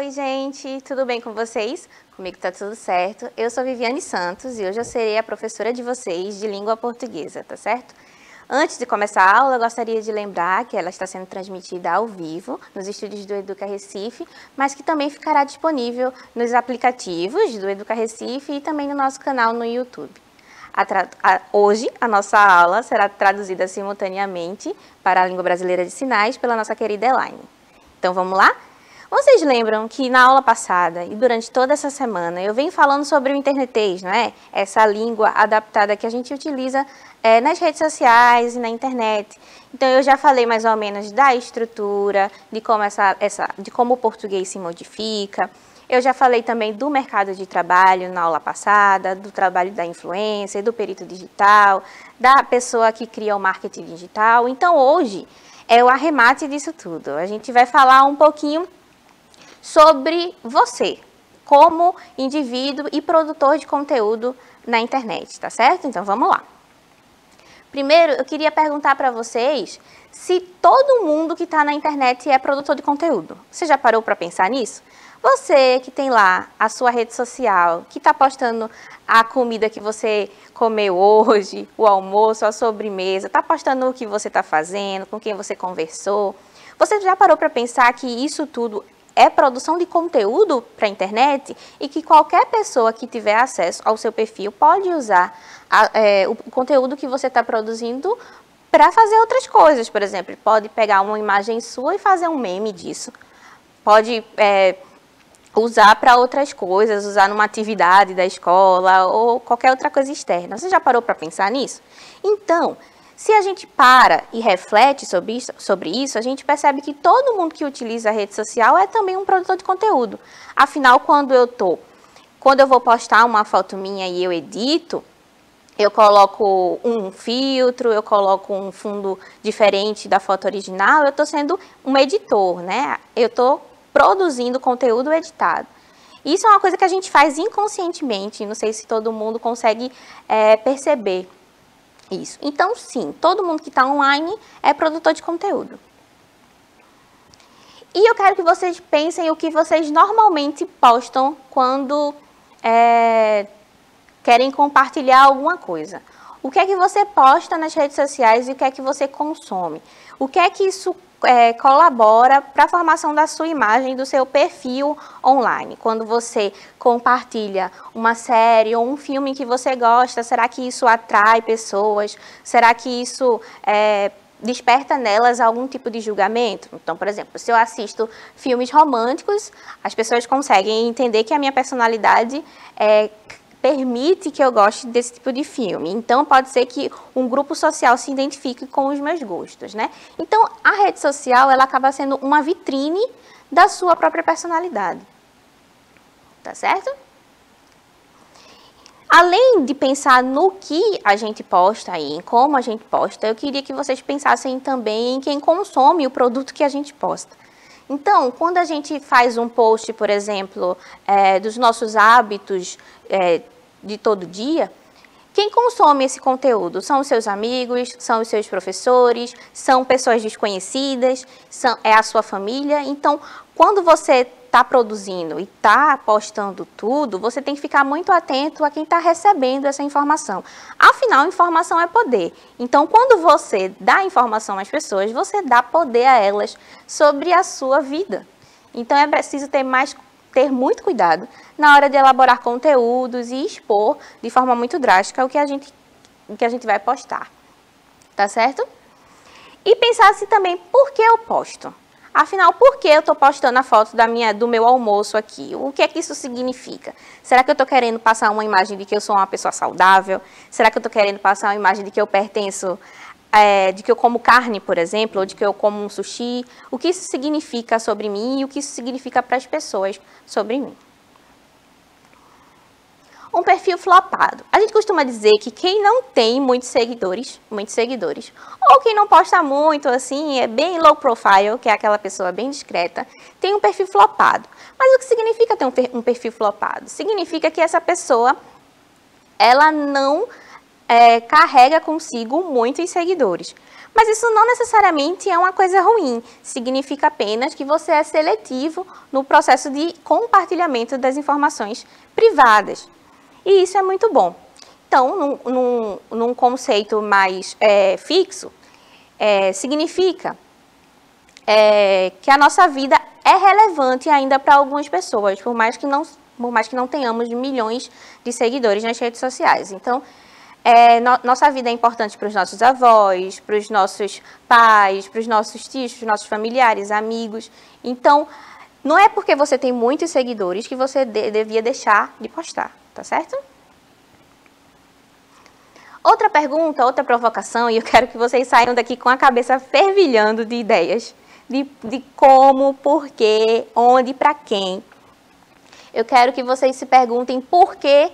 Oi, gente, tudo bem com vocês? Comigo tá tudo certo. Eu sou Viviane Santos e hoje eu serei a professora de vocês de língua portuguesa, tá certo? Antes de começar a aula, eu gostaria de lembrar que ela está sendo transmitida ao vivo nos estúdios do Educa Recife, mas que também ficará disponível nos aplicativos do Educa Recife e também no nosso canal no YouTube. Hoje, a nossa aula será traduzida simultaneamente para a língua brasileira de sinais pela nossa querida Elaine. Então, vamos lá? Vocês lembram que na aula passada e durante toda essa semana eu venho falando sobre o internetês, não é? Essa língua adaptada que a gente utiliza nas redes sociais e na internet. Então eu já falei mais ou menos da estrutura, de como o português se modifica. Eu já falei também do mercado de trabalho na aula passada, do trabalho da influencer, do perito digital, da pessoa que cria o marketing digital. Então hoje é o arremate disso tudo. A gente vai falar um pouquinho sobre você, como indivíduo e produtor de conteúdo na internet, tá certo? Então vamos lá. Primeiro, eu queria perguntar para vocês se todo mundo que está na internet é produtor de conteúdo. Você já parou para pensar nisso? Você que tem lá a sua rede social, que está postando a comida que você comeu hoje, o almoço, a sobremesa, está postando o que você está fazendo, com quem você conversou. Você já parou para pensar que isso tudo é produção de conteúdo para a internet e que qualquer pessoa que tiver acesso ao seu perfil pode usar o conteúdo que você está produzindo para fazer outras coisas. Por exemplo, pode pegar uma imagem sua e fazer um meme disso. Pode usar para outras coisas, usar numa atividade da escola ou qualquer outra coisa externa. Você já parou para pensar nisso? Então, se a gente para e reflete sobre isso, a gente percebe que todo mundo que utiliza a rede social é também um produtor de conteúdo. Afinal, quando eu vou postar uma foto minha e eu edito, eu coloco um filtro, eu coloco um fundo diferente da foto original, eu estou sendo um editor, né? Eu estou produzindo conteúdo editado. Isso é uma coisa que a gente faz inconscientemente, não sei se todo mundo consegue perceber isso. Então, sim, todo mundo que está online é produtor de conteúdo. E eu quero que vocês pensem o que vocês normalmente postam quando querem compartilhar alguma coisa. O que é que você posta nas redes sociais e o que é que você consome? O que é que isso colabora para a formação da sua imagem, do seu perfil online? Quando você compartilha uma série ou um filme que você gosta, será que isso atrai pessoas? Será que isso desperta nelas algum tipo de julgamento? Então, por exemplo, se eu assisto filmes românticos, as pessoas conseguem entender que a minha personalidade permite que eu goste desse tipo de filme. Então, pode ser que um grupo social se identifique com os meus gostos, né? Então, a rede social, ela acaba sendo uma vitrine da sua própria personalidade. Tá certo? Além de pensar no que a gente posta aí, em como a gente posta, eu queria que vocês pensassem também em quem consome o produto que a gente posta. Então, quando a gente faz um post, por exemplo, dos nossos hábitos de todo dia, quem consome esse conteúdo? São os seus amigos, são os seus professores, são pessoas desconhecidas, é a sua família. Então, quando você está produzindo e está postando tudo, você tem que ficar muito atento a quem está recebendo essa informação. Afinal, informação é poder. Então, quando você dá informação às pessoas, você dá poder a elas sobre a sua vida. Então, é preciso ter muito cuidado na hora de elaborar conteúdos e expor de forma muito drástica o que a gente vai postar. Tá certo? E pensar assim também, por que eu posto? Afinal, por que eu estou postando a foto do meu almoço aqui? O que é que isso significa? Será que eu estou querendo passar uma imagem de que eu sou uma pessoa saudável? Será que eu estou querendo passar uma imagem de que eu pertenço, de que eu como carne, por exemplo, ou de que eu como um sushi? O que isso significa sobre mim e o que isso significa para as pessoas sobre mim? Um perfil flopado. A gente costuma dizer que quem não tem muitos seguidores, ou quem não posta muito, assim, é bem low profile, que é aquela pessoa bem discreta, tem um perfil flopado. Mas o que significa ter um perfil flopado? Significa que essa pessoa, ela não carrega consigo muitos seguidores. Mas isso não necessariamente é uma coisa ruim, significa apenas que você é seletivo no processo de compartilhamento das informações privadas. E isso é muito bom. Então, num conceito mais fixo, significa que a nossa vida é relevante ainda para algumas pessoas, por mais que não tenhamos milhões de seguidores nas redes sociais. Então, nossa vida é importante para os nossos avós, para os nossos pais, para os nossos tios, para os nossos familiares, amigos. Então, não é porque você tem muitos seguidores que você devia deixar de postar, tá certo? Outra pergunta, outra provocação, e eu quero que vocês saiam daqui com a cabeça fervilhando de ideias, de como, por quê, onde, para quem. Eu quero que vocês se perguntem por que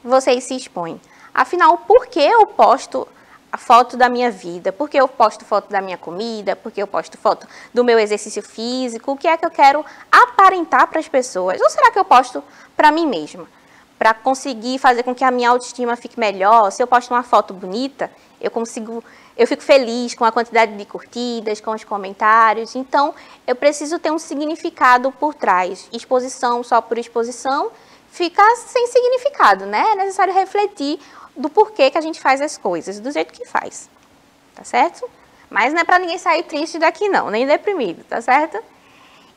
vocês se expõem. Afinal, por que eu posto a foto da minha vida? Por que eu posto foto da minha comida? Por que eu posto foto do meu exercício físico? O que é que eu quero aparentar para as pessoas? Ou será que eu posto para mim mesma? Para conseguir fazer com que a minha autoestima fique melhor? Se eu posto uma foto bonita, eu fico feliz com a quantidade de curtidas, com os comentários. Então, eu preciso ter um significado por trás. Exposição só por exposição fica sem significado, né? É necessário refletir do porquê que a gente faz as coisas, do jeito que faz, tá certo? Mas não é para ninguém sair triste daqui não, nem deprimido, tá certo?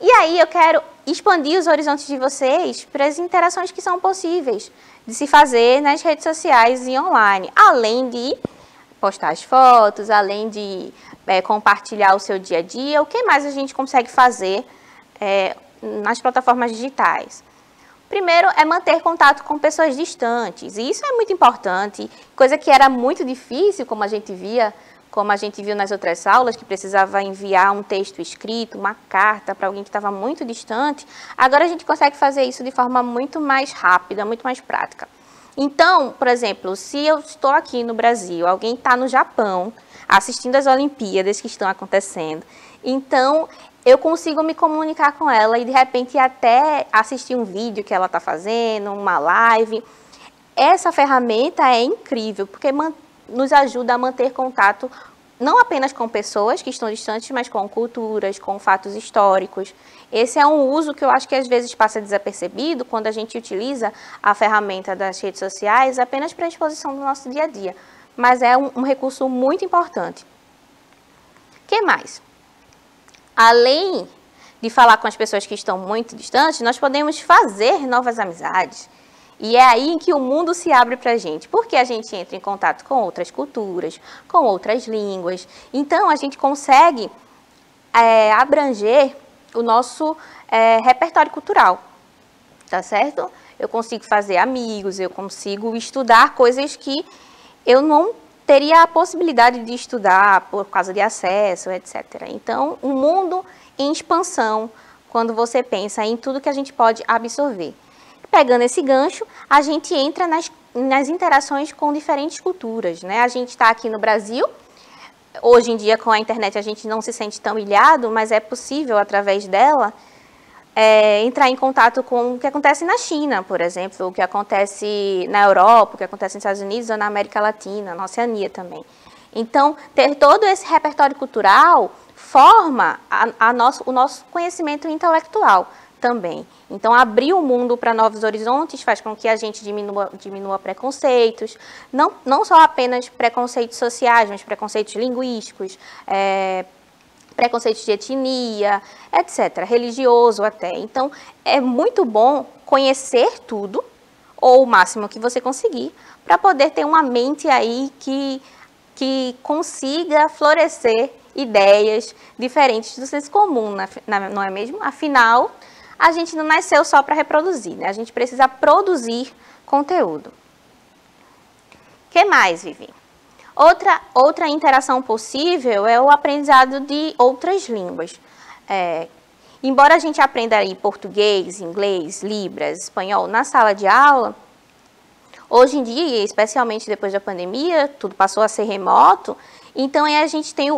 E aí eu quero expandir os horizontes de vocês para as interações que são possíveis de se fazer nas redes sociais e online, além de postar as fotos, além de compartilhar o seu dia a dia. O que mais a gente consegue fazer nas plataformas digitais? Primeiro é manter contato com pessoas distantes, e isso é muito importante, coisa que era muito difícil, como a gente viu nas outras aulas, que precisava enviar um texto escrito, uma carta para alguém que estava muito distante. Agora a gente consegue fazer isso de forma muito mais rápida, muito mais prática. Então, por exemplo, se eu estou aqui no Brasil, alguém está no Japão assistindo as Olimpíadas que estão acontecendo, então eu consigo me comunicar com ela e, de repente, até assistir um vídeo que ela está fazendo, uma live. Essa ferramenta é incrível, porque nos ajuda a manter contato não apenas com pessoas que estão distantes, mas com culturas, com fatos históricos. Esse é um uso que eu acho que às vezes passa desapercebido quando a gente utiliza a ferramenta das redes sociais apenas para a exposição do nosso dia a dia. Mas é um recurso muito importante. O que mais? Além de falar com as pessoas que estão muito distantes, nós podemos fazer novas amizades. E é aí que o mundo se abre para a gente, porque a gente entra em contato com outras culturas, com outras línguas. Então, a gente consegue abranger o nosso repertório cultural, tá certo? Eu consigo fazer amigos, eu consigo estudar coisas que eu não teria a possibilidade de estudar por causa de acesso, etc. Então, um mundo em expansão, quando você pensa em tudo que a gente pode absorver. Pegando esse gancho, a gente entra nas interações com diferentes culturas, né? A gente está aqui no Brasil, hoje em dia com a internet a gente não se sente tão ilhado, mas é possível, através dela, entrar em contato com o que acontece na China, por exemplo, o que acontece na Europa, o que acontece nos Estados Unidos ou na América Latina, na Oceania também. Então, ter todo esse repertório cultural forma o nosso conhecimento intelectual também. Então, abrir o mundo para novos horizontes faz com que a gente diminua preconceitos, não só apenas preconceitos sociais, mas preconceitos linguísticos, preconceitos de etnia, etc., religioso até. Então, é muito bom conhecer tudo, ou o máximo que você conseguir, para poder ter uma mente aí que consiga florescer ideias diferentes do senso comum, não é mesmo? Afinal, a gente não nasceu só para reproduzir, né? A gente precisa produzir conteúdo. O que mais, Vivi? Outra interação possível é o aprendizado de outras línguas. Embora a gente aprenda aí português, inglês, libras, espanhol na sala de aula, hoje em dia, especialmente depois da pandemia, tudo passou a ser remoto, então a gente tem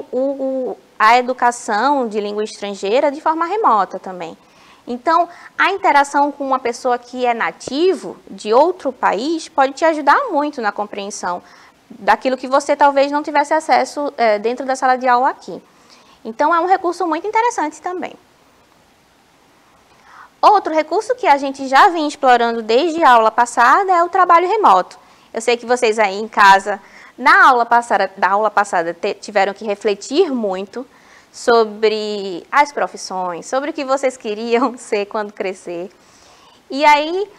a educação de língua estrangeira de forma remota também. Então, a interação com uma pessoa que é nativo de outro país pode te ajudar muito na compreensão daquilo que você talvez não tivesse acesso dentro da sala de aula aqui. Então, é um recurso muito interessante também. Outro recurso que a gente já vem explorando desde a aula passada é o trabalho remoto. Eu sei que vocês aí em casa, da aula passada tiveram que refletir muito sobre as profissões, sobre o que vocês queriam ser quando crescer. E aí,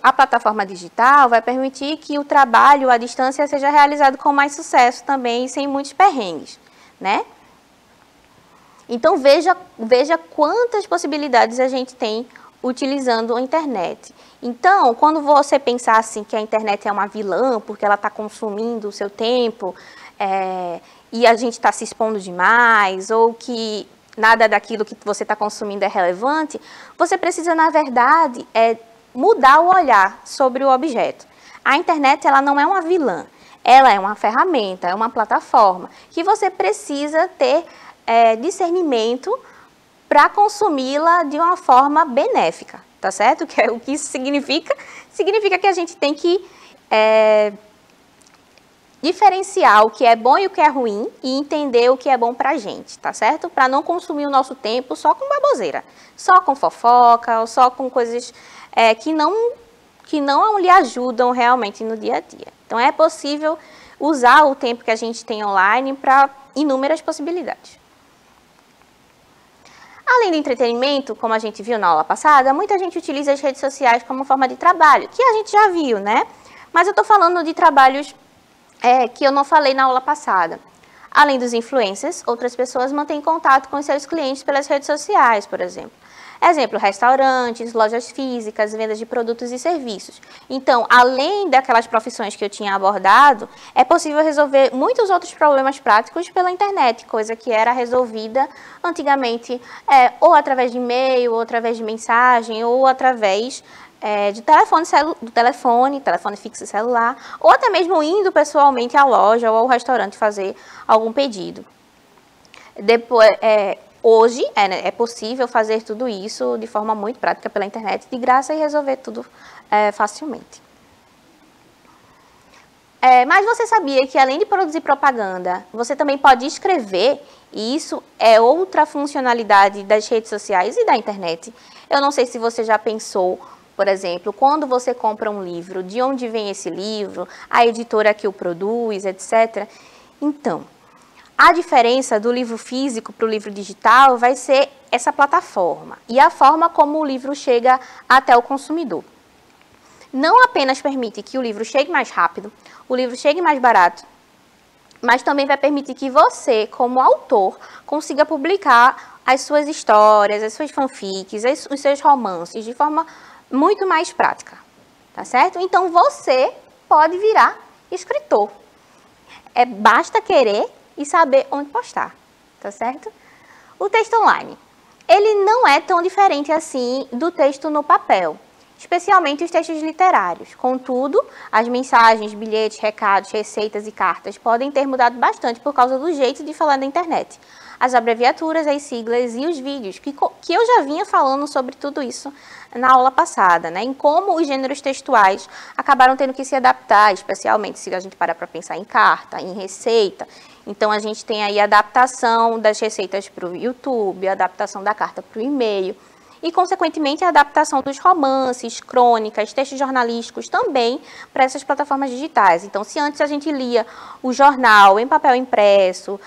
a plataforma digital vai permitir que o trabalho à distância seja realizado com mais sucesso também, sem muitos perrengues, né? Então, veja quantas possibilidades a gente tem utilizando a internet. Então, quando você pensar assim que a internet é uma vilã, porque ela está consumindo o seu tempo, e a gente está se expondo demais, ou que nada daquilo que você está consumindo é relevante, você precisa, na verdade, mudar o olhar sobre o objeto. A internet, ela não é uma vilã, ela é uma ferramenta, é uma plataforma, que você precisa ter discernimento para consumi-la de uma forma benéfica, tá certo? Que é o que isso significa? Significa que a gente tem que diferenciar o que é bom e o que é ruim e entender o que é bom pra gente, tá certo? Para não consumir o nosso tempo só com baboseira, só com fofoca, ou só com coisas que não lhe ajudam realmente no dia a dia. Então, é possível usar o tempo que a gente tem online para inúmeras possibilidades. Além do entretenimento, como a gente viu na aula passada, muita gente utiliza as redes sociais como forma de trabalho, que a gente já viu, né? Mas eu estou falando de trabalhos que eu não falei na aula passada. Além dos influencers, outras pessoas mantêm contato com seus clientes pelas redes sociais, por exemplo. Exemplo, restaurantes, lojas físicas, vendas de produtos e serviços. Então, além daquelas profissões que eu tinha abordado, é possível resolver muitos outros problemas práticos pela internet, coisa que era resolvida antigamente ou através de e-mail, ou através de mensagem, ou através de telefone fixo celular, ou até mesmo indo pessoalmente à loja ou ao restaurante fazer algum pedido. Depois, hoje é possível fazer tudo isso de forma muito prática pela internet, de graça, e resolver tudo facilmente. Mas você sabia que, além de produzir propaganda, você também pode escrever, e isso é outra funcionalidade das redes sociais e da internet. Eu não sei se você já pensou, por exemplo, quando você compra um livro, de onde vem esse livro, a editora que o produz, etc. Então, a diferença do livro físico para o livro digital vai ser essa plataforma e a forma como o livro chega até o consumidor. Não apenas permite que o livro chegue mais rápido, o livro chegue mais barato, mas também vai permitir que você, como autor, consiga publicar as suas histórias, as suas fanfics, os seus romances de forma muito mais prática, tá certo? Então, você pode virar escritor. Basta querer e saber onde postar, tá certo? O texto online, ele não é tão diferente assim do texto no papel, especialmente os textos literários. Contudo, as mensagens, bilhetes, recados, receitas e cartas podem ter mudado bastante por causa do jeito de falar na internet. As abreviaturas, as siglas e os vídeos, que eu já vinha falando sobre tudo isso na aula passada, né? Em como os gêneros textuais acabaram tendo que se adaptar, especialmente se a gente parar para pensar em carta, em receita. Então, a gente tem aí a adaptação das receitas para o YouTube, a adaptação da carta para o e-mail e, consequentemente, a adaptação dos romances, crônicas, textos jornalísticos também para essas plataformas digitais. Então, se antes a gente lia o jornal em papel impresso,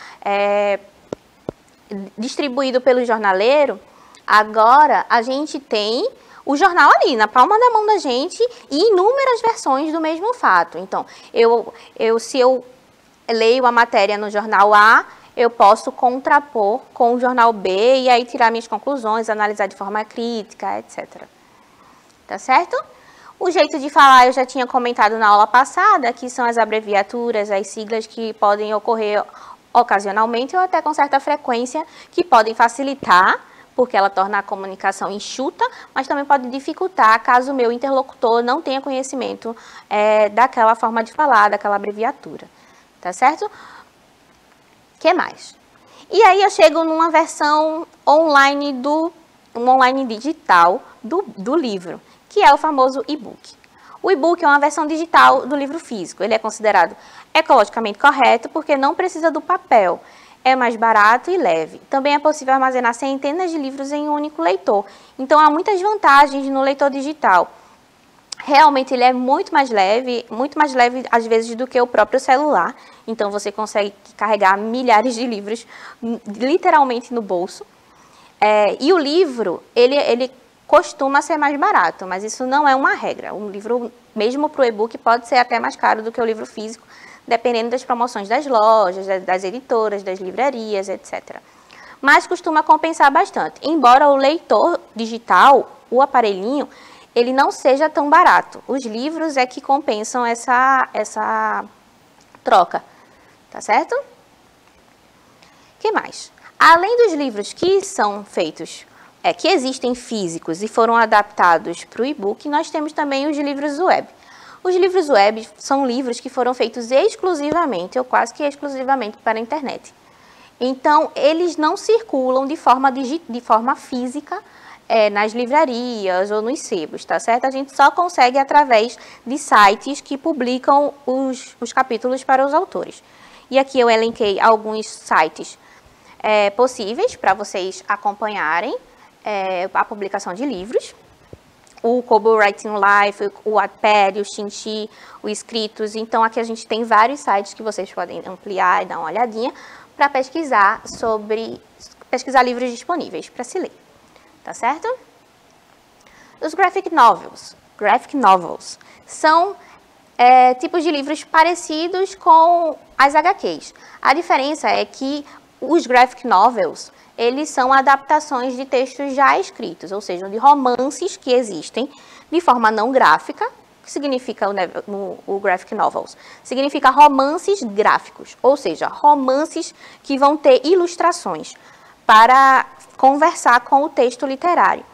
distribuído pelo jornaleiro, agora a gente tem o jornal ali, na palma da mão da gente, e inúmeras versões do mesmo fato. Então, se eu leio a matéria no jornal A, eu posso contrapor com o jornal B e aí tirar minhas conclusões, analisar de forma crítica, etc. Tá certo? O jeito de falar eu já tinha comentado na aula passada, que são as abreviaturas, as siglas que podem ocorrer ocasionalmente ou até com certa frequência, que podem facilitar, porque ela torna a comunicação enxuta, mas também pode dificultar caso o meu interlocutor não tenha conhecimento daquela forma de falar, daquela abreviatura. Tá certo? O que mais? E aí eu chego numa versão online digital do livro, que é o famoso e-book. O e-book é uma versão digital do livro físico. Ele é considerado ecologicamente correto porque não precisa do papel. É mais barato e leve. Também é possível armazenar centenas de livros em um único leitor. Então, há muitas vantagens no leitor digital. Realmente, ele é muito mais leve às vezes do que o próprio celular. Então, você consegue carregar milhares de livros literalmente no bolso. E o livro, ele costuma ser mais barato, mas isso não é uma regra. Um livro, mesmo para o e-book, pode ser até mais caro do que o livro físico, dependendo das promoções das lojas, das editoras, das livrarias, etc. Mas costuma compensar bastante. Embora o leitor digital, o aparelhinho, ele não seja tão barato. Os livros é que compensam essa troca, tá certo? O que mais? Além dos livros que são feitos, que existem físicos e foram adaptados para o e-book, nós temos também os livros web. Os livros web são livros que foram feitos exclusivamente, ou quase que exclusivamente, para a internet. Então, eles não circulam de forma física nas livrarias ou nos sebos, tá certo? A gente só consegue através de sites que publicam os capítulos para os autores. E aqui eu elenquei alguns sites possíveis para vocês acompanharem a publicação de livros. O Kobo Writing Life, o Wattpad, o Xinxi, o Escritos. Então, aqui a gente tem vários sites que vocês podem ampliar e dar uma olhadinha para pesquisar livros disponíveis para se ler. Tá certo? Os Graphic Novels. Graphic Novels são tipos de livros parecidos com as HQs. A diferença é que os Graphic Novels, eles são adaptações de textos já escritos, ou seja, de romances que existem de forma não gráfica. O que significa o Graphic Novels? Significa romances gráficos, ou seja, romances que vão ter ilustrações para conversar com o texto literário.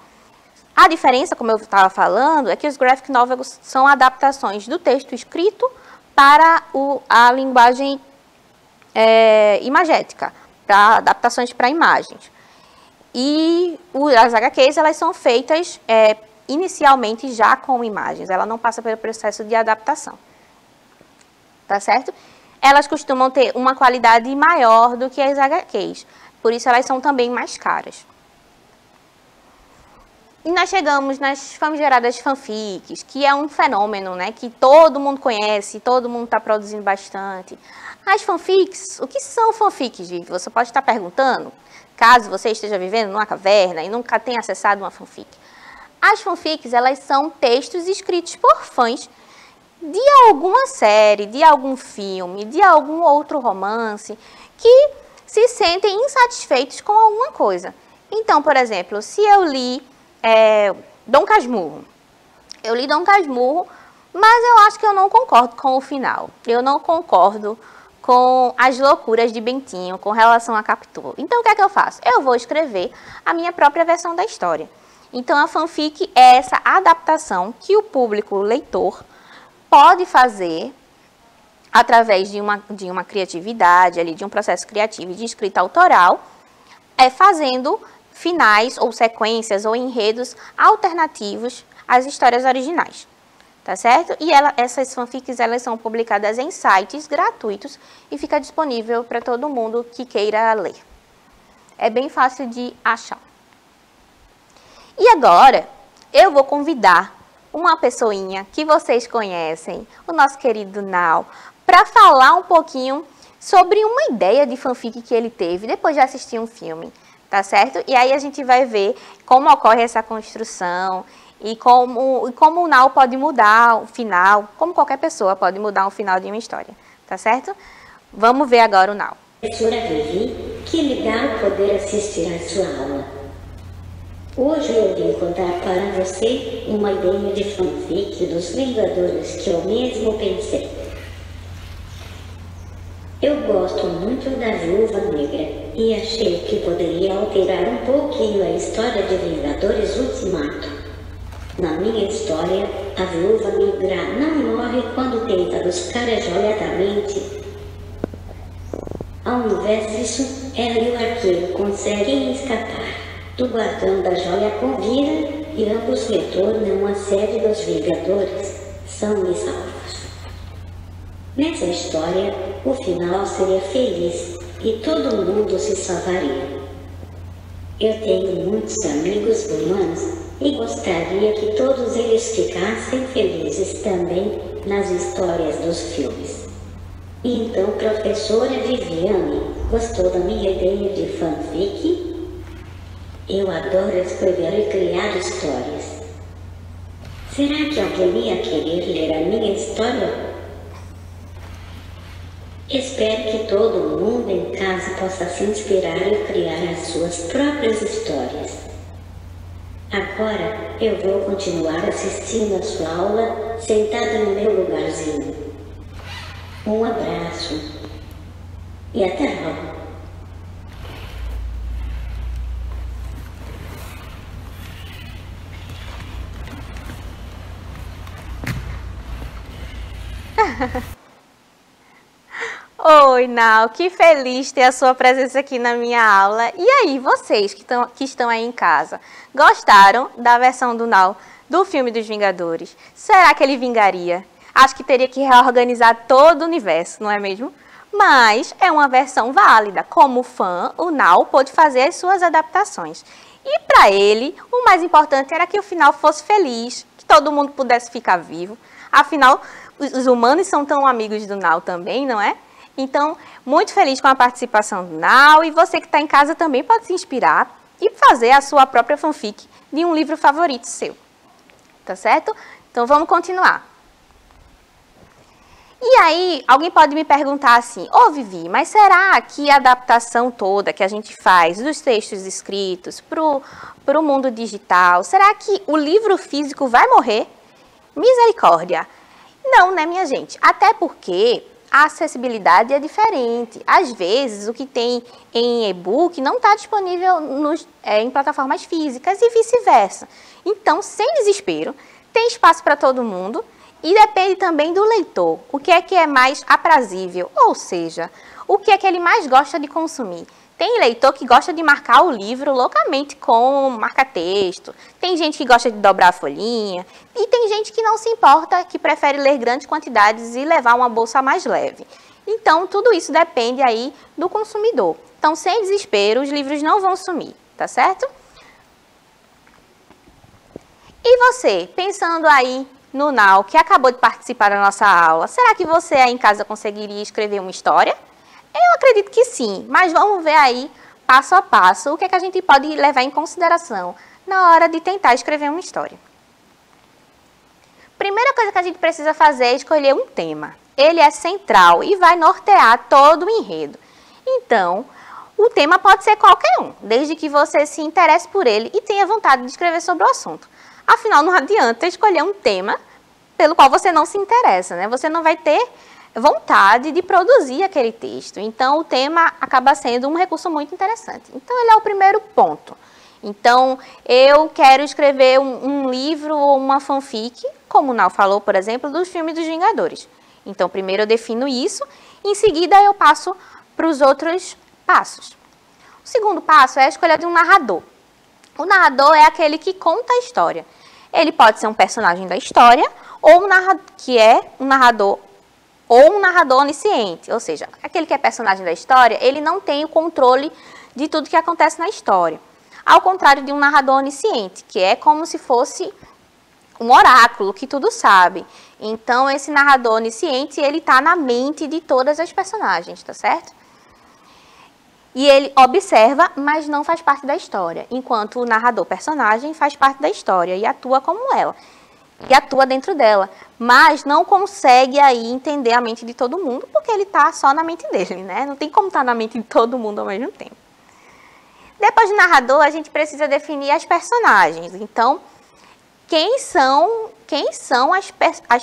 A diferença, como eu estava falando, é que os Graphic Novels são adaptações do texto escrito para a linguagem imagética, para adaptações para imagens. E as HQs, elas são feitas inicialmente já com imagens, ela não passa pelo processo de adaptação. Tá certo? Elas costumam ter uma qualidade maior do que as HQs, por isso elas são também mais caras. E nós chegamos nas famigeradas fanfics, que é um fenômeno, né, que todo mundo conhece, todo mundo está produzindo bastante. As fanfics, o que são fanfics, Vivi? Você pode estar perguntando, caso você esteja vivendo numa caverna e nunca tenha acessado uma fanfic. As fanfics, elas são textos escritos por fãs de alguma série, de algum filme, de algum outro romance, que se sentem insatisfeitos com alguma coisa. Então, por exemplo, se eu li Dom Casmurro, mas eu acho que eu não concordo com o final. Eu não concordo com as loucuras de Bentinho com relação a Capitu. Então, o que é que eu faço? Eu vou escrever a minha própria versão da história. Então, a fanfic é essa adaptação que o público, o leitor, pode fazer através de uma criatividade, ali, de um processo criativo de escrita autoral, fazendo finais ou sequências ou enredos alternativos às histórias originais. Tá certo? E essas fanfics, elas são publicadas em sites gratuitos e fica disponível para todo mundo que queira ler. É bem fácil de achar. E agora, eu vou convidar uma pessoinha que vocês conhecem, o nosso querido Nau, para falar um pouquinho sobre uma ideia de fanfic que ele teve depois de assistir um filme, tá certo? E aí a gente vai ver como ocorre essa construção e como o Nau pode mudar o final, como qualquer pessoa pode mudar o final de uma história, tá certo? Vamos ver agora o Nau. Professora Vivi, que legal poder assistir à sua aula. Hoje eu vim contar para você uma ideia de fanfic dos Vingadores que eu mesmo pensei. Eu gosto muito da Viúva Negra e achei que poderia alterar um pouquinho a história de Vingadores Ultimato. Na minha história, a Viúva Negra não morre quando tenta buscar a joia da mente. Ao invés disso, ela e o arqueiro conseguem escapar. O guardião da joia convida e ambos retornam à sede dos Vingadores. são-me salvos. Nessa história, o final seria feliz e todo mundo se salvaria. Eu tenho muitos amigos humanos e gostaria que todos eles ficassem felizes também nas histórias dos filmes. Então, professora Viviane, gostou da minha ideia de fanfic? Eu adoro escrever e criar histórias. Será que alguém ia querer ler a minha história? Espero que todo mundo em casa possa se inspirar e criar as suas próprias histórias. Agora eu vou continuar assistindo a sua aula sentada no meu lugarzinho. Um abraço e até logo. Oi, Nau, que feliz ter a sua presença aqui na minha aula. E aí, vocês que estão aí em casa, gostaram da versão do Nau do filme dos Vingadores? Será que ele vingaria? Acho que teria que reorganizar todo o universo, não é mesmo? Mas é uma versão válida. Como fã, o Nau pôde fazer as suas adaptações. E para ele, o mais importante era que o final fosse feliz, que todo mundo pudesse ficar vivo. Afinal, os humanos são tão amigos do Nau também, não é? Então, muito feliz com a participação do Nau, e você que está em casa também pode se inspirar e fazer a sua própria fanfic de um livro favorito seu. Tá certo? Então, vamos continuar. E aí, alguém pode me perguntar assim, ô Vivi, mas será que a adaptação toda que a gente faz dos textos escritos para o mundo digital, será que o livro físico vai morrer? Misericórdia! Não, né, minha gente? Até porque a acessibilidade é diferente. Às vezes, o que tem em e-book não está disponível em plataformas físicas e vice-versa. Então, sem desespero, tem espaço para todo mundo e depende também do leitor. O que é mais aprazível, ou seja, o que é que ele mais gosta de consumir. Tem leitor que gosta de marcar o livro loucamente com marca-texto. Tem gente que gosta de dobrar a folhinha. E tem gente que não se importa, que prefere ler grandes quantidades e levar uma bolsa mais leve. Então, tudo isso depende aí do consumidor. Então, sem desespero, os livros não vão sumir, tá certo? E você, pensando aí no Nau, que acabou de participar da nossa aula, será que você aí em casa conseguiria escrever uma história? Eu acredito que sim, mas vamos ver aí, passo a passo, o que é que a gente pode levar em consideração na hora de tentar escrever uma história. Primeira coisa que a gente precisa fazer é escolher um tema. Ele é central e vai nortear todo o enredo. Então, o tema pode ser qualquer um, desde que você se interesse por ele e tenha vontade de escrever sobre o assunto. Afinal, não adianta escolher um tema pelo qual você não se interessa, né? Você não vai ter vontade de produzir aquele texto. Então, o tema acaba sendo um recurso muito interessante. Então, ele é o primeiro ponto. Então, eu quero escrever um livro ou uma fanfic, como o Nau falou, por exemplo, dos filmes dos Vingadores. Então, primeiro eu defino isso, em seguida eu passo para os outros passos. O segundo passo é a escolha de um narrador. O narrador é aquele que conta a história. Ele pode ser um personagem da história, ou um narrador onisciente, ou seja, aquele que é personagem da história, ele não tem o controle de tudo que acontece na história. Ao contrário de um narrador onisciente, que é como se fosse um oráculo que tudo sabe. Então, esse narrador onisciente, ele está na mente de todas as personagens, tá certo? E ele observa, mas não faz parte da história, enquanto o narrador personagem faz parte da história e atua como ela. E atua dentro dela, mas não consegue aí entender a mente de todo mundo, porque ele está só na mente dele, né? Não tem como estar na mente de todo mundo ao mesmo tempo. Depois do narrador, a gente precisa definir as personagens. Então, quem são as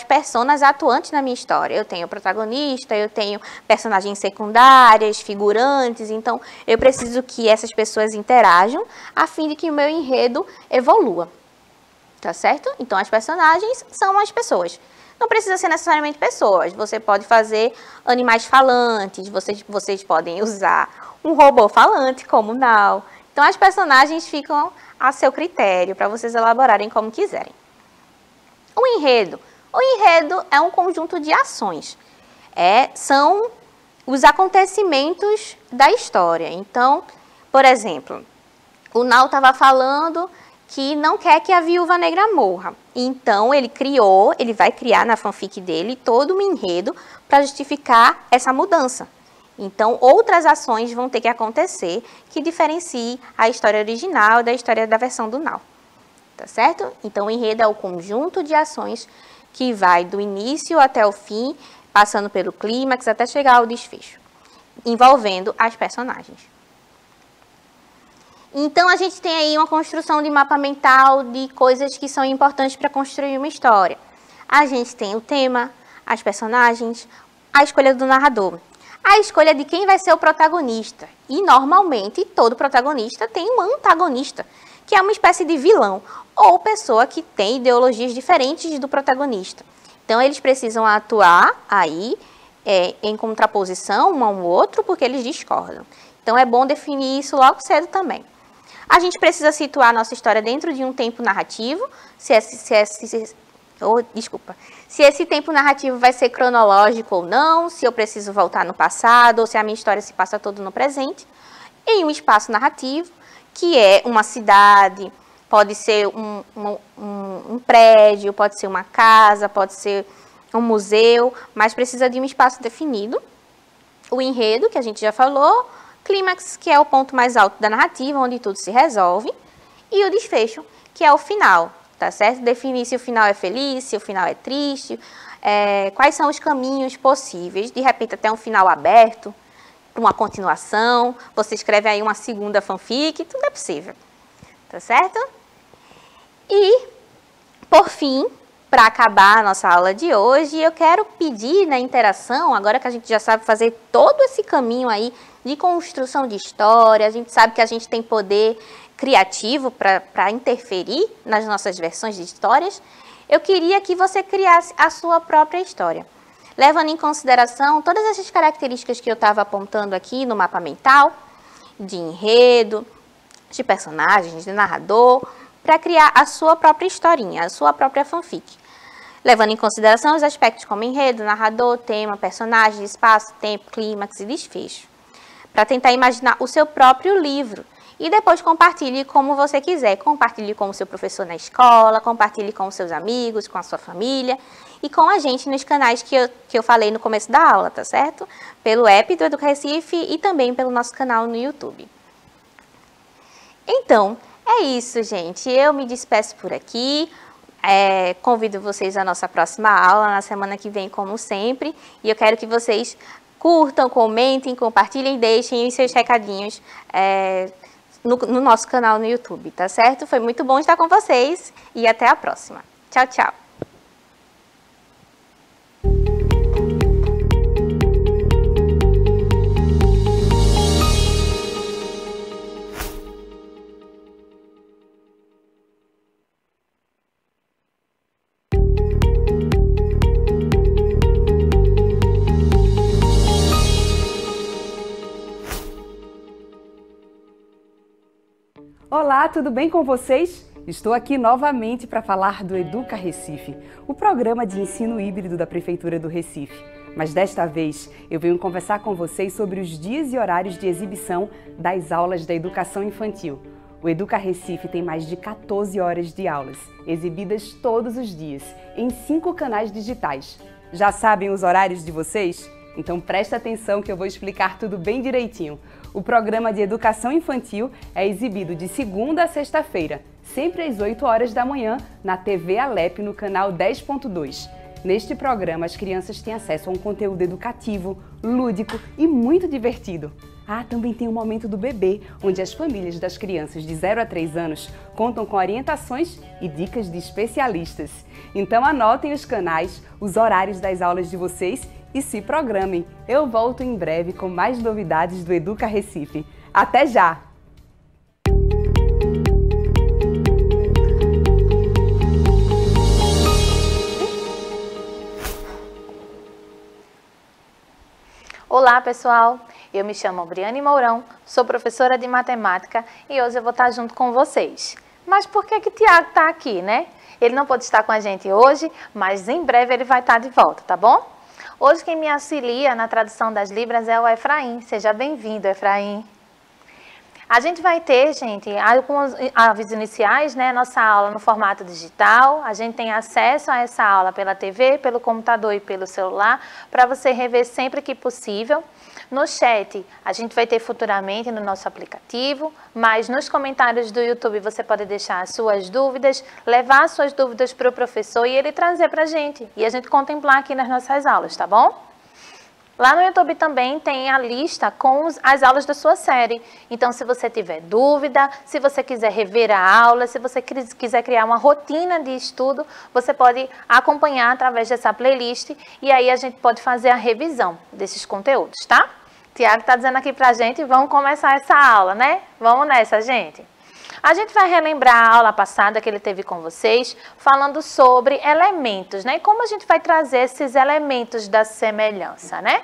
personas atuantes na minha história? Eu tenho protagonista, eu tenho personagens secundárias, figurantes, então eu preciso que essas pessoas interajam a fim de que o meu enredo evolua. Tá certo? Então, as personagens são as pessoas. Não precisa ser necessariamente pessoas. Você pode fazer animais falantes, vocês podem usar um robô falante, como o Nau. Então, as personagens ficam a seu critério, para vocês elaborarem como quiserem. O enredo. O enredo é um conjunto de ações. São os acontecimentos da história. Então, por exemplo, o Nau estava falando que não quer que a Viúva Negra morra. Então, ele vai criar na fanfic dele todo um enredo para justificar essa mudança. Então, outras ações vão ter que acontecer que diferenciem a história original da história da versão do Nau. Tá certo? Então, o enredo é o conjunto de ações que vai do início até o fim, passando pelo clímax até chegar ao desfecho, envolvendo as personagens. Então, a gente tem aí uma construção de mapa mental de coisas que são importantes para construir uma história. A gente tem o tema, as personagens, a escolha do narrador, a escolha de quem vai ser o protagonista. E, normalmente, todo protagonista tem um antagonista, que é uma espécie de vilão, ou pessoa que tem ideologias diferentes do protagonista. Então, eles precisam atuar aí em contraposição um ao outro, porque eles discordam. Então, é bom definir isso logo cedo também. A gente precisa situar a nossa história dentro de um tempo narrativo, se esse tempo narrativo vai ser cronológico ou não, se eu preciso voltar no passado, ou se a minha história se passa todo no presente, em um espaço narrativo, que é uma cidade, pode ser um prédio, pode ser uma casa, pode ser um museu, mas precisa de um espaço definido. O enredo, que a gente já falou, clímax, que é o ponto mais alto da narrativa, onde tudo se resolve, e o desfecho, que é o final, tá certo? Definir se o final é feliz, se o final é triste, quais são os caminhos possíveis, de repente até um final aberto, uma continuação, você escreve aí uma segunda fanfic, tudo é possível, tá certo? E, por fim, para acabar a nossa aula de hoje, eu quero pedir na interação, agora que a gente já sabe fazer todo esse caminho aí de construção de história, a gente sabe que a gente tem poder criativo para interferir nas nossas versões de histórias, eu queria que você criasse a sua própria história, levando em consideração todas essas características que eu estava apontando aqui no mapa mental, de enredo, de personagens, de narrador, para criar a sua própria historinha, a sua própria fanfic. Levando em consideração os aspectos como enredo, narrador, tema, personagem, espaço, tempo, clímax e desfecho. Para tentar imaginar o seu próprio livro. E depois compartilhe como você quiser. Compartilhe com o seu professor na escola, compartilhe com os seus amigos, com a sua família e com a gente nos canais que eu falei no começo da aula, tá certo? Pelo app do Educa Recife e também pelo nosso canal no YouTube. Então, é isso, gente. Eu me despeço por aqui. Convido vocês à nossa próxima aula, na semana que vem, como sempre. E eu quero que vocês curtam, comentem, compartilhem, deixem os seus recadinhos no nosso canal no YouTube, tá certo? Foi muito bom estar com vocês e até a próxima. Tchau, tchau! Olá, tudo bem com vocês? Estou aqui novamente para falar do Educa Recife, o programa de ensino híbrido da Prefeitura do Recife. Mas desta vez eu venho conversar com vocês sobre os dias e horários de exibição das aulas da educação infantil. O Educa Recife tem mais de 14 horas de aulas, exibidas todos os dias, em 5 canais digitais. Já sabem os horários de vocês? Então presta atenção que eu vou explicar tudo bem direitinho. O programa de educação infantil é exibido de segunda a sexta-feira, sempre às 8 horas da manhã, na TV Alep, no canal 10.2. Neste programa, as crianças têm acesso a um conteúdo educativo, lúdico e muito divertido. Também tem o Momento do Bebê, onde as famílias das crianças de 0 a 3 anos contam com orientações e dicas de especialistas. Então anotem os canais, os horários das aulas de vocês e se programem. Eu volto em breve com mais novidades do Educa Recife. Até já! Olá, pessoal! Eu me chamo Briane Mourão, sou professora de matemática e hoje eu vou estar junto com vocês. Mas por que Tiago está aqui, né? Ele não pode estar com a gente hoje, mas em breve ele vai estar de volta, tá bom? Hoje quem me auxilia na tradução das Libras é o Efraim. Seja bem-vindo, Efraim. A gente vai ter, gente, alguns avisos iniciais, né? Nossa aula no formato digital. A gente tem acesso a essa aula pela TV, pelo computador e pelo celular, para você rever sempre que possível. No chat, a gente vai ter futuramente no nosso aplicativo, mas nos comentários do YouTube você pode deixar as suas dúvidas, levar suas dúvidas para o professor e ele trazer para a gente. E a gente contemplar aqui nas nossas aulas, tá bom? Lá no YouTube também tem a lista com as aulas da sua série. Então, se você tiver dúvida, se você quiser rever a aula, se você quiser criar uma rotina de estudo, você pode acompanhar através dessa playlist e aí a gente pode fazer a revisão desses conteúdos, tá? Tiago está dizendo aqui pra gente, vamos começar essa aula, né? Vamos nessa, gente. A gente vai relembrar a aula passada que ele teve com vocês, falando sobre elementos, né? E como a gente vai trazer esses elementos da semelhança, né?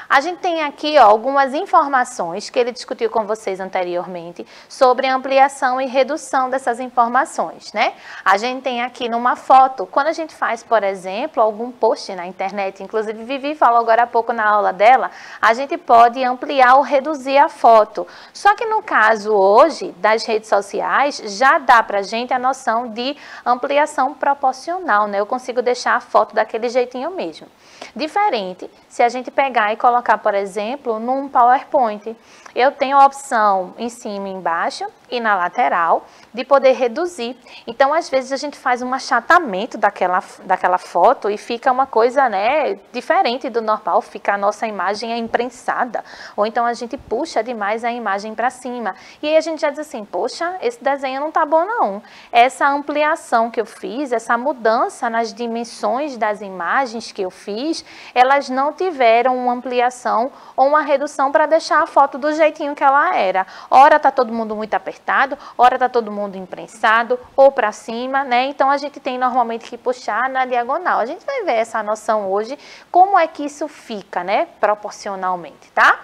A gente tem aqui, ó, algumas informações que ele discutiu com vocês anteriormente sobre ampliação e redução dessas informações, né? A gente tem aqui numa foto, quando a gente faz, por exemplo, algum post na internet, inclusive Vivi falou agora há pouco na aula dela, a gente pode ampliar ou reduzir a foto. Só que no caso hoje das redes sociais, já dá pra gente a noção de ampliação proporcional, né? Eu consigo deixar a foto daquele jeitinho mesmo. Diferente se a gente pegar e colocar, por exemplo, num PowerPoint. Eu tenho a opção em cima e embaixo e na lateral de poder reduzir. Então, às vezes, a gente faz um achatamento daquela foto e fica uma coisa, né, diferente do normal, fica a nossa imagem imprensada. Ou então a gente puxa demais a imagem para cima. E aí a gente já diz assim, poxa, esse desenho não tá bom não. Essa ampliação que eu fiz, essa mudança nas dimensões das imagens que eu fiz, elas não tiveram uma ampliação ou uma redução para deixar a foto do jeitinho que ela era. Ora tá todo mundo muito apertado, ora tá todo mundo imprensado ou para cima, né? Então a gente tem normalmente que puxar na diagonal. A gente vai ver essa noção hoje, como é que isso fica, né? Proporcionalmente, tá?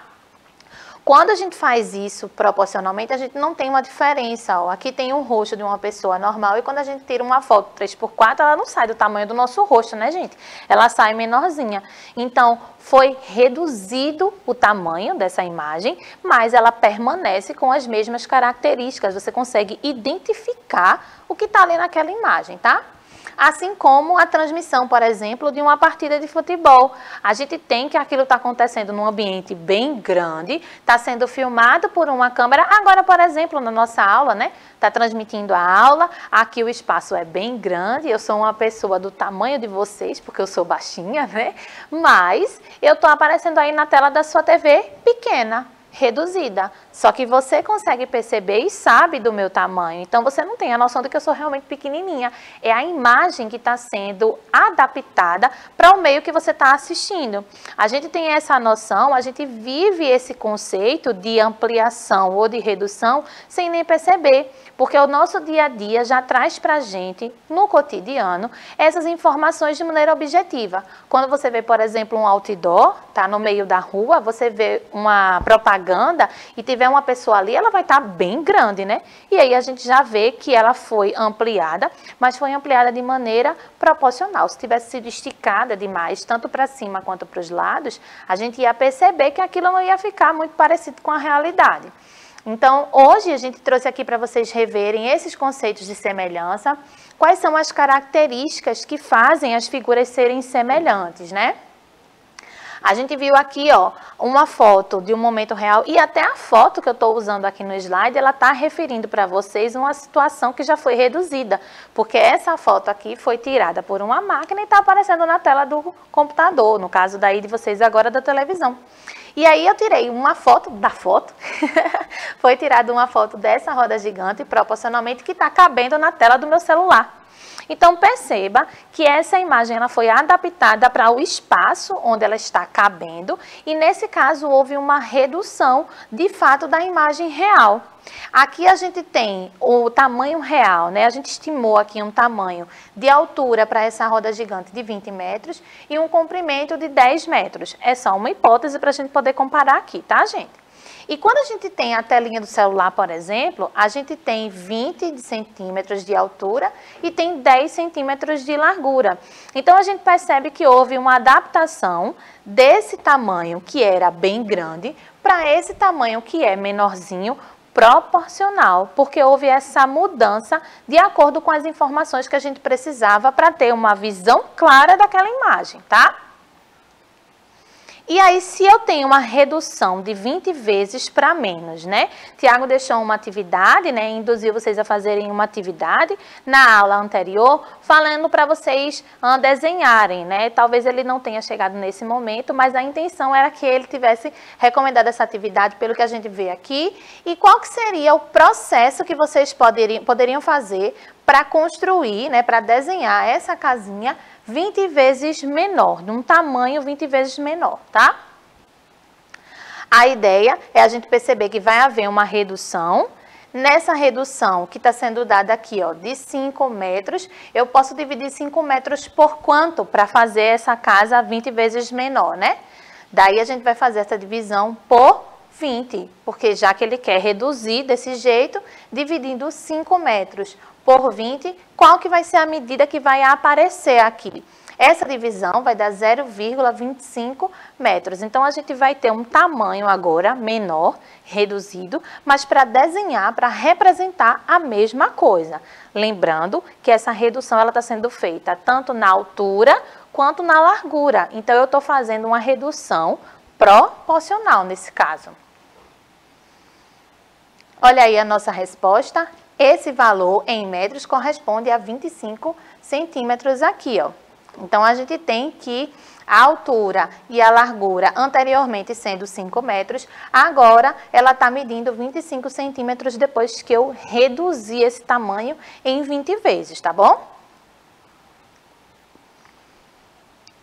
Quando a gente faz isso proporcionalmente, a gente não tem uma diferença. Ó. Aqui tem um rosto de uma pessoa normal e quando a gente tira uma foto 3x4, ela não sai do tamanho do nosso rosto, né, gente? Ela sai menorzinha. Então, foi reduzido o tamanho dessa imagem, mas ela permanece com as mesmas características. Você consegue identificar o que está ali naquela imagem, tá? Assim como a transmissão, por exemplo, de uma partida de futebol. A gente tem que aquilo está acontecendo num ambiente bem grande, está sendo filmado por uma câmera. Agora, por exemplo, na nossa aula, né? Está transmitindo a aula, aqui o espaço é bem grande, eu sou uma pessoa do tamanho de vocês, porque eu sou baixinha, né? Mas eu estou aparecendo aí na tela da sua TV pequena, reduzida. Só que você consegue perceber e sabe do meu tamanho. Então, você não tem a noção de que eu sou realmente pequenininha. É a imagem que está sendo adaptada para o meio que você está assistindo. A gente tem essa noção, a gente vive esse conceito de ampliação ou de redução sem nem perceber. Porque o nosso dia a dia já traz para a gente, no cotidiano, essas informações de maneira objetiva. Quando você vê, por exemplo, um outdoor, tá no meio da rua, você vê uma propaganda e tiver uma pessoa ali, ela vai estar bem grande, né? E aí a gente já vê que ela foi ampliada, mas foi ampliada de maneira proporcional. Se tivesse sido esticada demais, tanto para cima quanto para os lados, a gente ia perceber que aquilo não ia ficar muito parecido com a realidade. Então, hoje a gente trouxe aqui para vocês reverem esses conceitos de semelhança, quais são as características que fazem as figuras serem semelhantes, né? A gente viu aqui, ó, uma foto de um momento real e até a foto que eu estou usando aqui no slide, ela está referindo para vocês uma situação que já foi reduzida, porque essa foto aqui foi tirada por uma máquina e está aparecendo na tela do computador, no caso daí de vocês agora da televisão. E aí eu tirei uma foto da foto, foi tirada uma foto dessa roda gigante, proporcionalmente, que está cabendo na tela do meu celular. Então, perceba que essa imagem ela foi adaptada para o espaço onde ela está cabendo e, nesse caso, houve uma redução, de fato, da imagem real. Aqui a gente tem o tamanho real, né? A gente estimou aqui um tamanho de altura para essa roda gigante de 20 metros e um comprimento de 10 metros. É só uma hipótese para a gente poder comparar aqui, tá, gente? E quando a gente tem a telinha do celular, por exemplo, a gente tem 20 centímetros de altura e tem 10 centímetros de largura. Então, a gente percebe que houve uma adaptação desse tamanho, que era bem grande, para esse tamanho que é menorzinho, proporcional, porque houve essa mudança de acordo com as informações que a gente precisava para ter uma visão clara daquela imagem, tá? E aí, se eu tenho uma redução de 20 vezes para menos, né? Tiago deixou uma atividade, né? Induziu vocês a fazerem uma atividade na aula anterior, falando para vocês desenharem, né? Talvez ele não tenha chegado nesse momento, mas a intenção era que ele tivesse recomendado essa atividade pelo que a gente vê aqui. E qual que seria o processo que vocês poderiam fazer para construir, né? Para desenhar essa casinha 20 vezes menor, num tamanho 20 vezes menor, tá? A ideia é a gente perceber que vai haver uma redução. Nessa redução que está sendo dada aqui, ó, de 5 metros, eu posso dividir 5 metros por quanto para fazer essa casa 20 vezes menor, né? Daí a gente vai fazer essa divisão por 20, porque já que ele quer reduzir desse jeito, dividindo 5 metros por 20, qual que vai ser a medida que vai aparecer aqui? Essa divisão vai dar 0,25 metros. Então, a gente vai ter um tamanho agora menor, reduzido, mas para desenhar, para representar a mesma coisa. Lembrando que essa redução está sendo feita tanto na altura quanto na largura. Então, eu estou fazendo uma redução proporcional nesse caso. Olha aí a nossa resposta. Esse valor em metros corresponde a 25 centímetros aqui, ó. Então, a gente tem que a altura e a largura anteriormente sendo 5 metros, agora ela está medindo 25 centímetros depois que eu reduzi esse tamanho em 20 vezes, tá bom?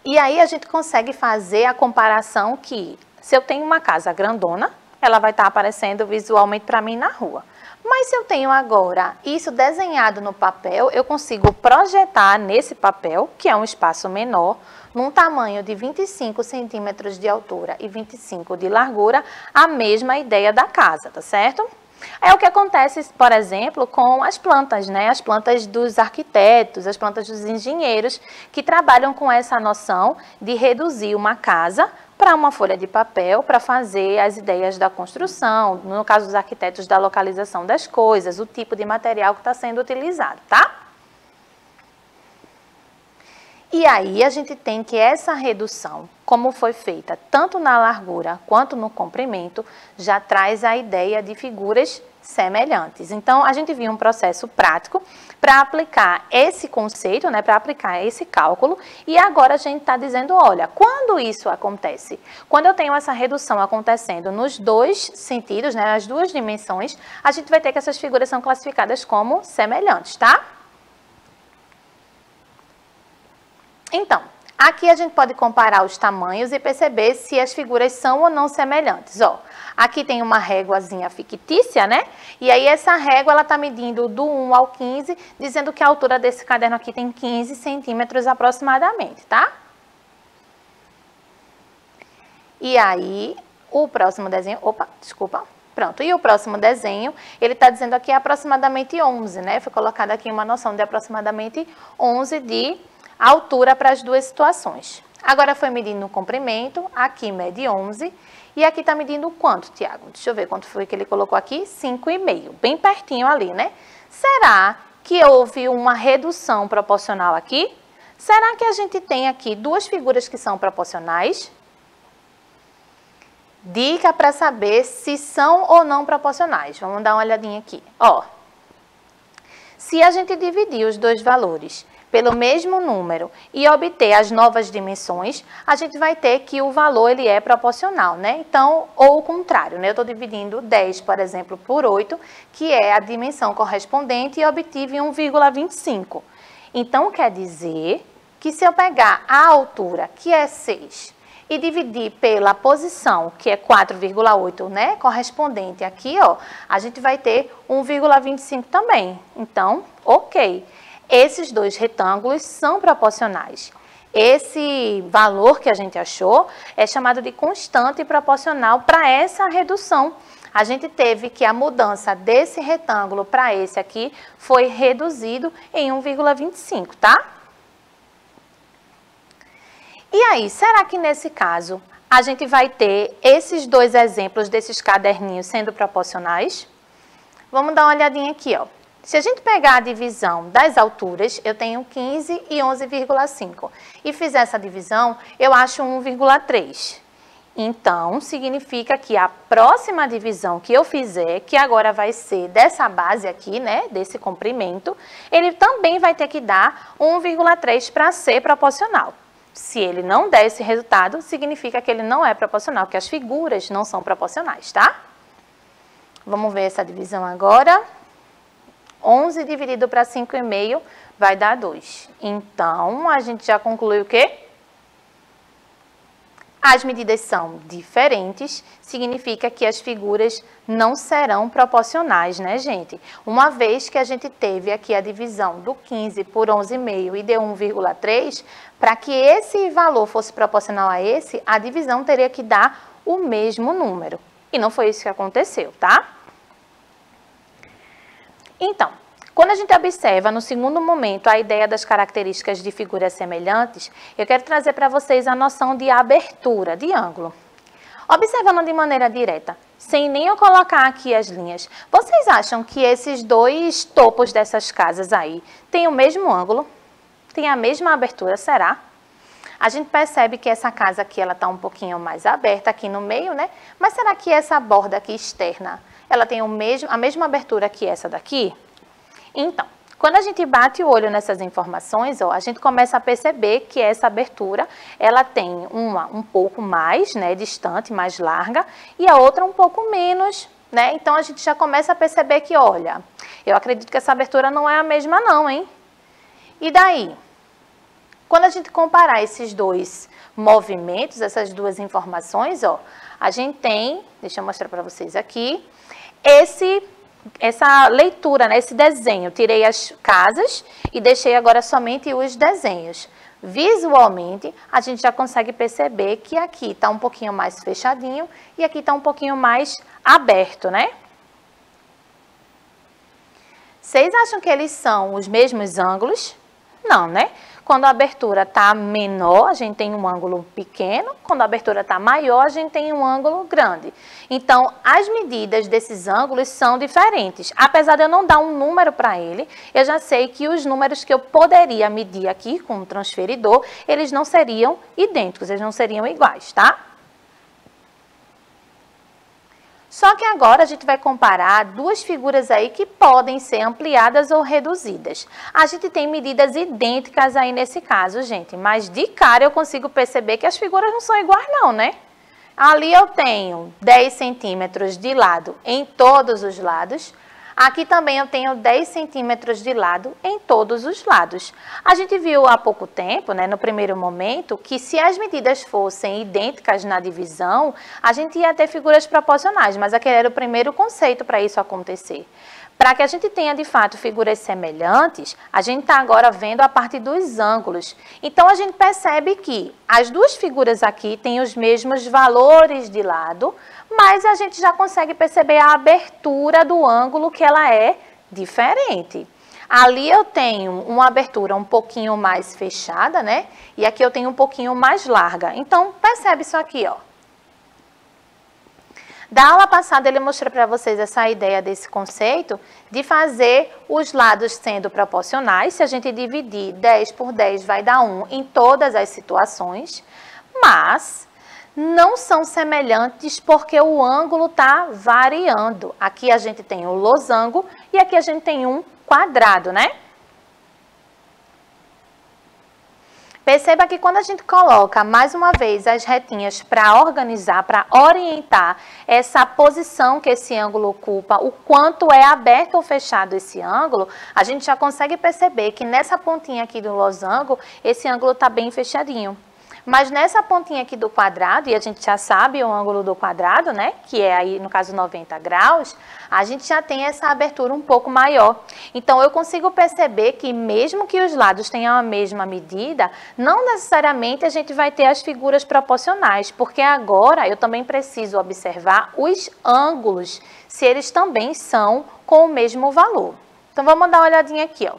E aí, a gente consegue fazer a comparação que, se eu tenho uma casa grandona, ela vai estar aparecendo visualmente para mim na rua. Mas se eu tenho agora isso desenhado no papel, eu consigo projetar nesse papel, que é um espaço menor, num tamanho de 25 centímetros de altura e 25 de largura, a mesma ideia da casa, tá certo? É o que acontece, por exemplo, com as plantas, né? As plantas dos arquitetos, as plantas dos engenheiros, que trabalham com essa noção de reduzir uma casa para uma folha de papel, para fazer as ideias da construção, no caso dos arquitetos, da localização das coisas, o tipo de material que está sendo utilizado, tá? E aí, a gente tem que essa redução, como foi feita tanto na largura quanto no comprimento, já traz a ideia de figuras semelhantes. Então, a gente viu um processo prático para aplicar esse conceito, né, para aplicar esse cálculo, e agora a gente está dizendo, olha, quando isso acontece? Quando eu tenho essa redução acontecendo nos dois sentidos, né, nas duas dimensões, a gente vai ter que essas figuras são classificadas como semelhantes, tá? Então, aqui a gente pode comparar os tamanhos e perceber se as figuras são ou não semelhantes. Ó, aqui tem uma réguazinha fictícia, né? E aí essa régua, ela tá medindo do 1 ao 15, dizendo que a altura desse caderno aqui tem 15 centímetros aproximadamente, tá? E aí, o próximo desenho... Opa, desculpa. Pronto, e o próximo desenho, ele está dizendo aqui aproximadamente 11, né? Foi colocada aqui uma noção de aproximadamente 11 de altura para as duas situações. Agora foi medindo o comprimento, aqui mede 11, e aqui está medindo quanto, Tiago? Deixa eu ver quanto foi que ele colocou aqui, 5,5, bem pertinho ali, né? Será que houve uma redução proporcional aqui? Será que a gente tem aqui duas figuras que são proporcionais? Dica para saber se são ou não proporcionais. Vamos dar uma olhadinha aqui. Ó, se a gente dividir os dois valores pelo mesmo número e obter as novas dimensões, a gente vai ter que o valor ele é proporcional, né? Então, ou o contrário, né? Eu estou dividindo 10, por exemplo, por 8, que é a dimensão correspondente, e obtive 1,25. Então, quer dizer que se eu pegar a altura, que é 6, e dividir pela posição, que é 4,8, né? Correspondente aqui, ó, a gente vai ter 1,25 também. Então, ok. Esses dois retângulos são proporcionais. Esse valor que a gente achou é chamado de constante proporcional para essa redução. A gente teve que a mudança desse retângulo para esse aqui foi reduzido em 1,25, tá? E aí, será que nesse caso a gente vai ter esses dois exemplos desses caderninhos sendo proporcionais? Vamos dar uma olhadinha aqui, ó. Se a gente pegar a divisão das alturas, eu tenho 15 e 11,5. E fizer essa divisão, eu acho 1,3. Então, significa que a próxima divisão que eu fizer, que agora vai ser dessa base aqui, né, desse comprimento, ele também vai ter que dar 1,3 para ser proporcional. Se ele não der esse resultado, significa que ele não é proporcional, que as figuras não são proporcionais, tá? Vamos ver essa divisão agora. 11 dividido para 5,5 vai dar 2. Então, a gente já concluiu o quê? As medidas são diferentes, significa que as figuras não serão proporcionais, né, gente? Uma vez que a gente teve aqui a divisão do 15 por 11,5 e deu 1,3, para que esse valor fosse proporcional a esse, a divisão teria que dar o mesmo número. E não foi isso que aconteceu, tá? Então, quando a gente observa no segundo momento a ideia das características de figuras semelhantes, eu quero trazer para vocês a noção de abertura de ângulo. Observando de maneira direta, sem nem eu colocar aqui as linhas, vocês acham que esses dois topos dessas casas aí têm o mesmo ângulo? Tem a mesma abertura, será? A gente percebe que essa casa aqui, ela está um pouquinho mais aberta aqui no meio, né? Mas será que essa borda aqui externa, ela tem a mesma abertura que essa daqui? Então, quando a gente bate o olho nessas informações, ó, a gente começa a perceber que essa abertura, ela tem uma um pouco mais, né, distante, mais larga, e a outra um pouco menos, né? Então, a gente já começa a perceber que, olha, eu acredito que essa abertura não é a mesma não, hein? E daí? Quando a gente comparar esses dois movimentos, essas duas informações, ó, a gente tem, deixa eu mostrar para vocês aqui, essa leitura, né, esse desenho. Tirei as casas e deixei agora somente os desenhos. Visualmente, a gente já consegue perceber que aqui está um pouquinho mais fechadinho e aqui está um pouquinho mais aberto, né? Vocês acham que eles são os mesmos ângulos? Não, né? Quando a abertura está menor, a gente tem um ângulo pequeno. Quando a abertura está maior, a gente tem um ângulo grande. Então, as medidas desses ângulos são diferentes. Apesar de eu não dar um número para ele, eu já sei que os números que eu poderia medir aqui com o transferidor, eles não seriam idênticos, eles não seriam iguais, tá? Só que agora a gente vai comparar duas figuras aí que podem ser ampliadas ou reduzidas. A gente tem medidas idênticas aí nesse caso, gente, mas de cara eu consigo perceber que as figuras não são iguais não, né? Ali eu tenho 10 centímetros de lado em todos os lados. Aqui também eu tenho 10 centímetros de lado em todos os lados. A gente viu há pouco tempo, né, no primeiro momento, que se as medidas fossem idênticas na divisão, a gente ia ter figuras proporcionais, mas aquele era o primeiro conceito para isso acontecer. Para que a gente tenha, de fato, figuras semelhantes, a gente está agora vendo a parte dos ângulos. Então, a gente percebe que as duas figuras aqui têm os mesmos valores de lado, mas a gente já consegue perceber a abertura do ângulo, que ela é diferente. Ali eu tenho uma abertura um pouquinho mais fechada, né? E aqui eu tenho um pouquinho mais larga. Então, percebe isso aqui, ó. Da aula passada, ele mostrou para vocês essa ideia desse conceito de fazer os lados sendo proporcionais. Se a gente dividir 10 por 10, vai dar 1 em todas as situações, mas não são semelhantes porque o ângulo está variando. Aqui a gente tem o losango e aqui a gente tem um quadrado, né? Perceba que quando a gente coloca, mais uma vez, as retinhas para organizar, para orientar essa posição que esse ângulo ocupa, o quanto é aberto ou fechado esse ângulo, a gente já consegue perceber que nessa pontinha aqui do losango, esse ângulo está bem fechadinho. Mas nessa pontinha aqui do quadrado, e a gente já sabe o ângulo do quadrado, né, que é aí, no caso, 90 graus, a gente já tem essa abertura um pouco maior. Então, eu consigo perceber que mesmo que os lados tenham a mesma medida, não necessariamente a gente vai ter as figuras proporcionais, porque agora eu também preciso observar os ângulos, se eles também são com o mesmo valor. Então, vamos dar uma olhadinha aqui, ó.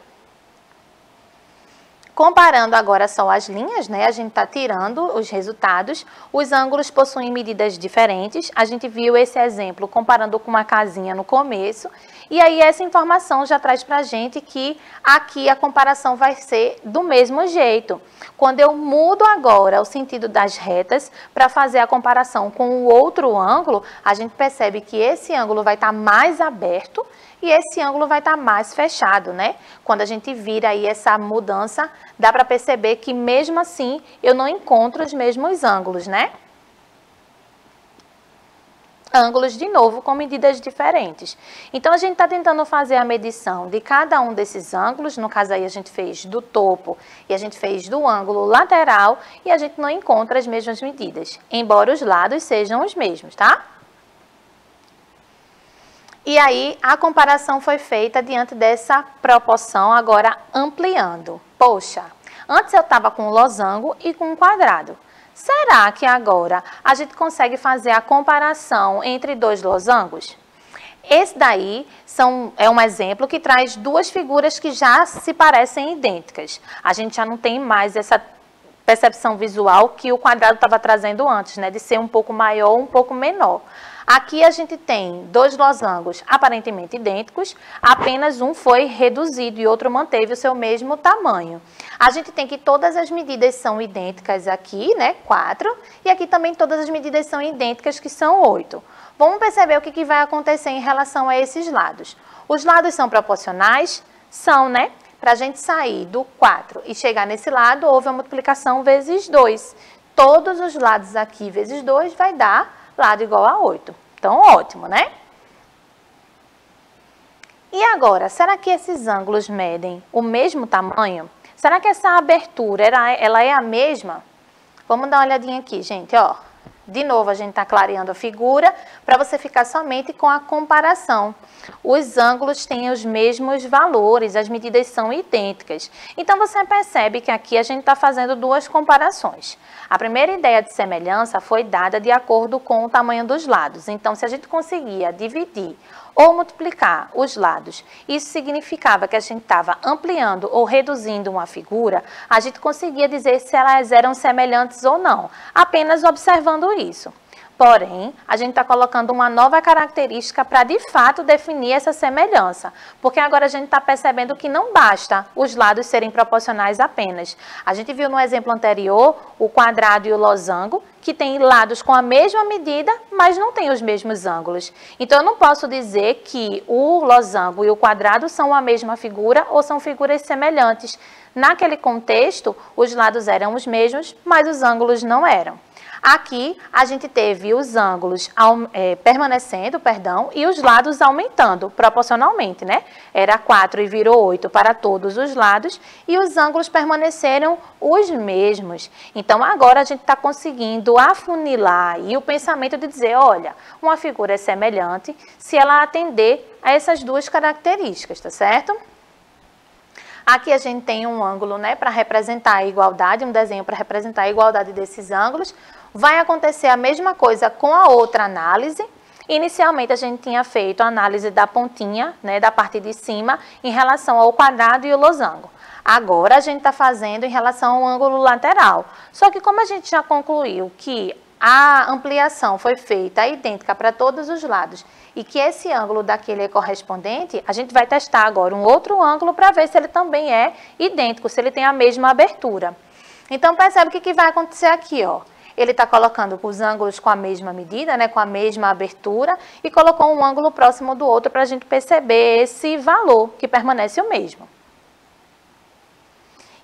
Comparando agora só as linhas, né? A gente está tirando os resultados. Os ângulos possuem medidas diferentes. A gente viu esse exemplo comparando com uma casinha no começo. E aí essa informação já traz para a gente que aqui a comparação vai ser do mesmo jeito. Quando eu mudo agora o sentido das retas para fazer a comparação com o outro ângulo, a gente percebe que esse ângulo vai estar mais aberto e esse ângulo vai estar mais fechado, né? Quando a gente vira aí essa mudança, dá para perceber que mesmo assim eu não encontro os mesmos ângulos, né? Ângulos, de novo, com medidas diferentes. Então, a gente está tentando fazer a medição de cada um desses ângulos. No caso aí, a gente fez do topo e a gente fez do ângulo lateral e a gente não encontra as mesmas medidas, embora os lados sejam os mesmos, tá? E aí, a comparação foi feita diante dessa proporção, agora ampliando. Poxa, antes eu estava com um losango e com um quadrado. Será que agora a gente consegue fazer a comparação entre dois losangos? Esse daí é um exemplo que traz duas figuras que já se parecem idênticas. A gente já não tem mais essa percepção visual que o quadrado estava trazendo antes, né? De ser um pouco maior ou um pouco menor. Aqui a gente tem dois losangos aparentemente idênticos, apenas um foi reduzido e outro manteve o seu mesmo tamanho. A gente tem que todas as medidas são idênticas aqui, né, 4, e aqui também todas as medidas são idênticas, que são 8. Vamos perceber o que vai acontecer em relação a esses lados. Os lados são proporcionais? São, né? Para a gente sair do 4 e chegar nesse lado, houve a multiplicação vezes 2. Todos os lados aqui vezes 2 vai dar lado igual a 8. Então, ótimo, né? E agora, será que esses ângulos medem o mesmo tamanho? Será que essa abertura, ela é a mesma? Vamos dar uma olhadinha aqui, gente, ó. De novo, a gente está clareando a figura para você ficar somente com a comparação. Os ângulos têm os mesmos valores, as medidas são idênticas. Então, você percebe que aqui a gente está fazendo duas comparações. A primeira ideia de semelhança foi dada de acordo com o tamanho dos lados. Então, se a gente conseguia dividir ou multiplicar os lados, isso significava que a gente estava ampliando ou reduzindo uma figura, a gente conseguia dizer se elas eram semelhantes ou não, apenas observando isso. Porém, a gente está colocando uma nova característica para, de fato, definir essa semelhança. Porque agora a gente está percebendo que não basta os lados serem proporcionais apenas. A gente viu no exemplo anterior o quadrado e o losango, que tem lados com a mesma medida, mas não tem os mesmos ângulos. Então, eu não posso dizer que o losango e o quadrado são a mesma figura ou são figuras semelhantes. Naquele contexto, os lados eram os mesmos, mas os ângulos não eram. Aqui, a gente teve os ângulos permanecendo, e os lados aumentando proporcionalmente, né? Era 4 e virou 8 para todos os lados e os ângulos permaneceram os mesmos. Então, agora a gente está conseguindo afunilar aí o pensamento de dizer, olha, uma figura é semelhante se ela atender a essas duas características, tá certo? Aqui a gente tem um ângulo, né, para representar a igualdade, um desenho para representar a igualdade desses ângulos. Vai acontecer a mesma coisa com a outra análise. Inicialmente a gente tinha feito a análise da pontinha, né, da parte de cima, em relação ao quadrado e o losango. Agora a gente está fazendo em relação ao ângulo lateral. Só que como a gente já concluiu que a ampliação foi feita idêntica para todos os lados e que esse ângulo daquele é correspondente, a gente vai testar agora um outro ângulo para ver se ele também é idêntico, se ele tem a mesma abertura. Então, percebe o que vai acontecer aqui, ó. Ele está colocando os ângulos com a mesma medida, né, com a mesma abertura, e colocou um ângulo próximo do outro para a gente perceber esse valor, que permanece o mesmo.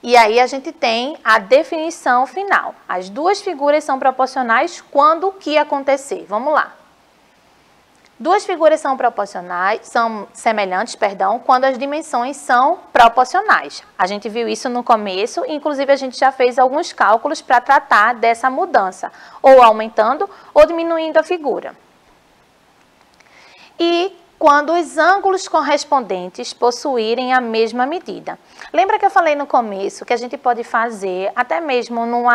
E aí a gente tem a definição final. As duas figuras são proporcionais quando o que acontecer? Vamos lá. Duas figuras são semelhantes, quando as dimensões são proporcionais. A gente viu isso no começo, inclusive a gente já fez alguns cálculos para tratar dessa mudança, ou aumentando ou diminuindo a figura. E quando os ângulos correspondentes possuírem a mesma medida. Lembra que eu falei no começo que a gente pode fazer, até mesmo num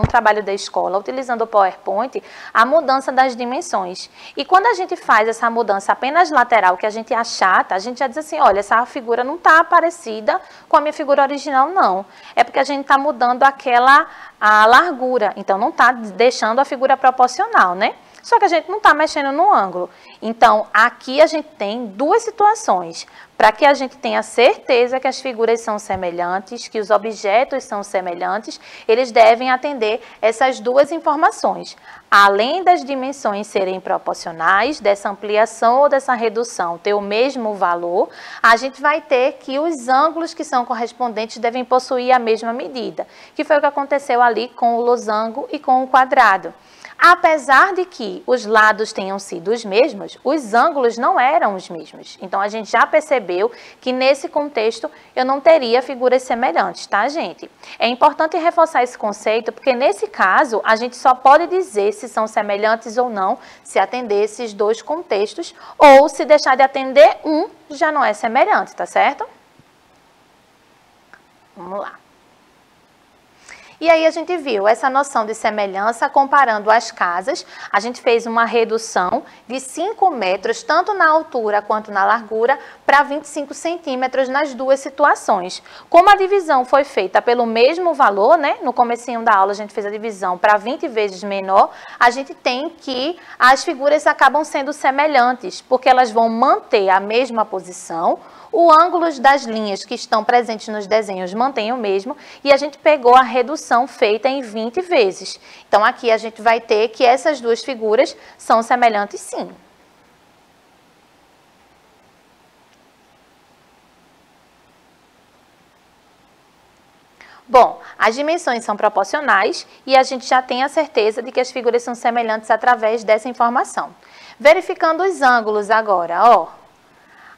trabalho da escola, utilizando o PowerPoint, a mudança das dimensões. E quando a gente faz essa mudança apenas lateral, que a gente achata, a gente já diz assim, olha, essa figura não está parecida com a minha figura original, não. É porque a gente está mudando a largura, então não está deixando a figura proporcional, né? Só que a gente não está mexendo no ângulo. Então, aqui a gente tem duas situações. Para que a gente tenha certeza que as figuras são semelhantes, que os objetos são semelhantes, eles devem atender essas duas informações. Além das dimensões serem proporcionais, dessa ampliação ou dessa redução ter o mesmo valor, a gente vai ter que os ângulos que são correspondentes devem possuir a mesma medida, que foi o que aconteceu ali com o losango e com o quadrado. Apesar de que os lados tenham sido os mesmos, os ângulos não eram os mesmos. Então, a gente já percebeu que nesse contexto eu não teria figuras semelhantes, tá, gente? É importante reforçar esse conceito, porque nesse caso a gente só pode dizer se são semelhantes ou não se atender esses dois contextos, ou se deixar de atender um, já não é semelhante, tá certo? Vamos lá. E aí a gente viu essa noção de semelhança comparando as casas. A gente fez uma redução de 5 metros, tanto na altura quanto na largura, para 25 centímetros nas duas situações. Como a divisão foi feita pelo mesmo valor, né? No comecinho da aula a gente fez a divisão para 20 vezes menor, a gente tem que as figuras acabam sendo semelhantes, porque elas vão manter a mesma posição, o ângulo das linhas que estão presentes nos desenhos mantém o mesmo e a gente pegou a redução feita em 20 vezes. Então, aqui a gente vai ter que essas duas figuras são semelhantes sim. Bom, as dimensões são proporcionais e a gente já tem a certeza de que as figuras são semelhantes através dessa informação. Verificando os ângulos agora, ó.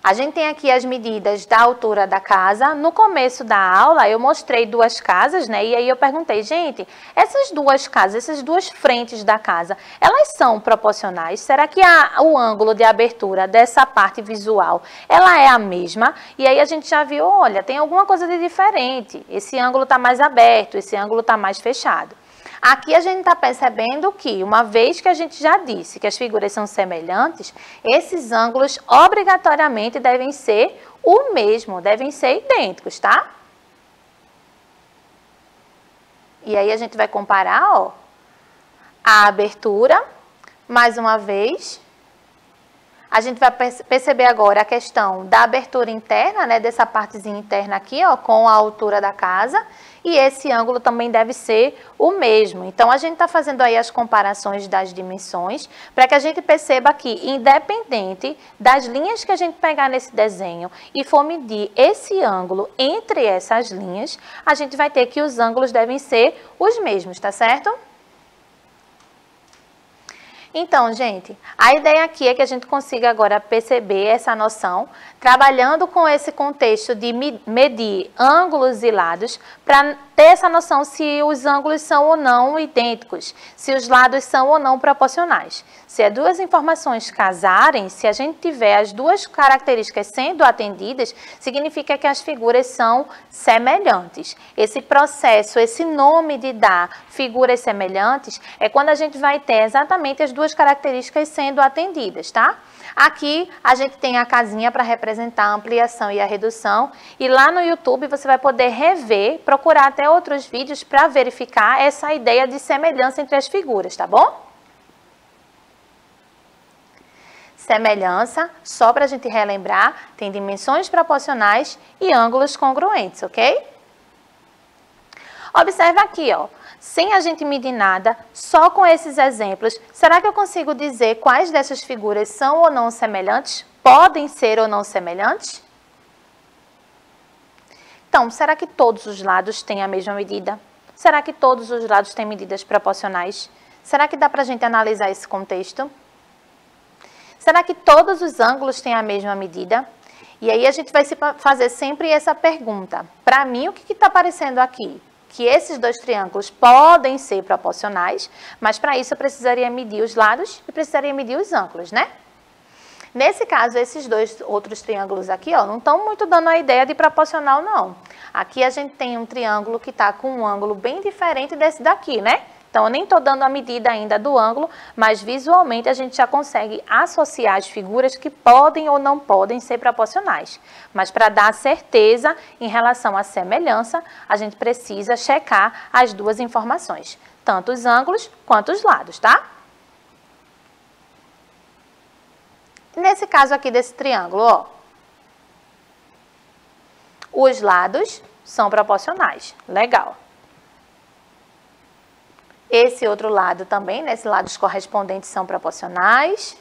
A gente tem aqui as medidas da altura da casa. No começo da aula, eu mostrei duas casas, né? E aí eu perguntei, gente, essas duas casas, essas duas frentes da casa, elas são proporcionais? Será que o ângulo de abertura dessa parte visual, ela é a mesma? E aí a gente já viu, olha, tem alguma coisa de diferente. Esse ângulo está mais aberto, esse ângulo está mais fechado. Aqui a gente está percebendo que, uma vez que a gente já disse que as figuras são semelhantes, esses ângulos obrigatoriamente devem ser o mesmo, devem ser idênticos, tá? E aí a gente vai comparar, ó, a abertura, mais uma vez. A gente vai perceber agora a questão da abertura interna, né, dessa partezinha interna aqui, ó, com a altura da casa. E esse ângulo também deve ser o mesmo. Então, a gente está fazendo aí as comparações das dimensões para que a gente perceba que, independente das linhas que a gente pegar nesse desenho e for medir esse ângulo entre essas linhas, a gente vai ter que os ângulos devem ser os mesmos, tá certo? Então, gente, a ideia aqui é que a gente consiga agora perceber essa noção, trabalhando com esse contexto de medir ângulos e lados, para ter essa noção se os ângulos são ou não idênticos, se os lados são ou não proporcionais. Se as duas informações casarem, se a gente tiver as duas características sendo atendidas, significa que as figuras são semelhantes. Esse processo, esse nome de dar figuras semelhantes, é quando a gente vai ter exatamente as duas características sendo atendidas, tá? Aqui a gente tem a casinha para representar a ampliação e a redução, e lá no YouTube você vai poder rever, procurar até outros vídeos para verificar essa ideia de semelhança entre as figuras, tá bom? Semelhança, só para a gente relembrar, tem dimensões proporcionais e ângulos congruentes, ok? Observa aqui, ó. Sem a gente medir nada, só com esses exemplos, será que eu consigo dizer quais dessas figuras são ou não semelhantes? Podem ser ou não semelhantes? Então, será que todos os lados têm a mesma medida? Será que todos os lados têm medidas proporcionais? Será que dá para a gente analisar esse contexto? Será que todos os ângulos têm a mesma medida? E aí a gente vai fazer sempre essa pergunta. Para mim, o que está aparecendo aqui? Que esses dois triângulos podem ser proporcionais, mas para isso eu precisaria medir os lados e precisaria medir os ângulos, né? Nesse caso, esses dois outros triângulos aqui, ó, não estão muito dando a ideia de proporcional, não. Aqui a gente tem um triângulo que está com um ângulo bem diferente desse daqui, né? Então, eu nem estou dando a medida ainda do ângulo, mas visualmente a gente já consegue associar as figuras que podem ou não podem ser proporcionais. Mas para dar certeza em relação à semelhança, a gente precisa checar as duas informações, tanto os ângulos quanto os lados, tá? Nesse caso aqui desse triângulo, ó, os lados são proporcionais. Legal. Esse outro lado também, né? Esses lados correspondentes são proporcionais.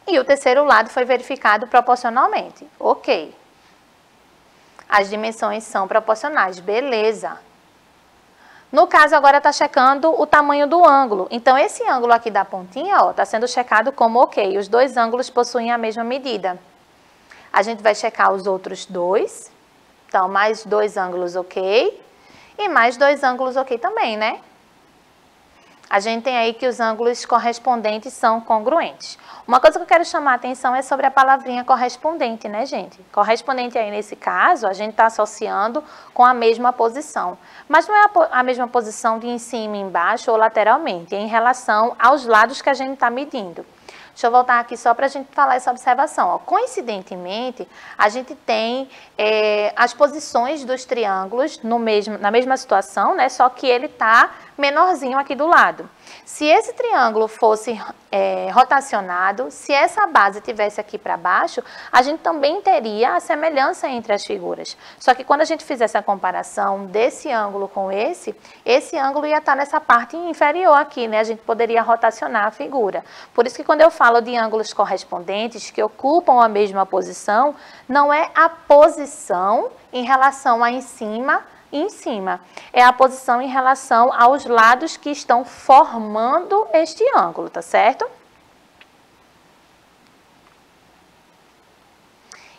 E o terceiro lado foi verificado proporcionalmente. Ok. As dimensões são proporcionais. Beleza. No caso, agora está checando o tamanho do ângulo. Então, esse ângulo aqui da pontinha, ó, está sendo checado como ok. Os dois ângulos possuem a mesma medida. A gente vai checar os outros dois. Então, mais dois ângulos ok. E mais dois ângulos ok também, né? A gente tem aí que os ângulos correspondentes são congruentes. Uma coisa que eu quero chamar a atenção é sobre a palavrinha correspondente, né, gente? Correspondente aí, nesse caso, a gente está associando com a mesma posição. Mas não é a mesma posição de em cima, embaixo ou lateralmente, é em relação aos lados que a gente está medindo. Deixa eu voltar aqui só para a gente falar essa observação. Ó. Coincidentemente, a gente tem as posições dos triângulos na mesma situação, né? Só que ele está menorzinho aqui do lado. Se esse triângulo fosse rotacionado, se essa base tivesse aqui para baixo, a gente também teria a semelhança entre as figuras. Só que quando a gente fizesse a comparação desse ângulo com esse ângulo ia estar nessa parte inferior aqui, né? A gente poderia rotacionar a figura. Por isso que quando eu falo de ângulos correspondentes que ocupam a mesma posição, não é a posição em relação a em cima, é a posição em relação aos lados que estão formando este ângulo, tá certo?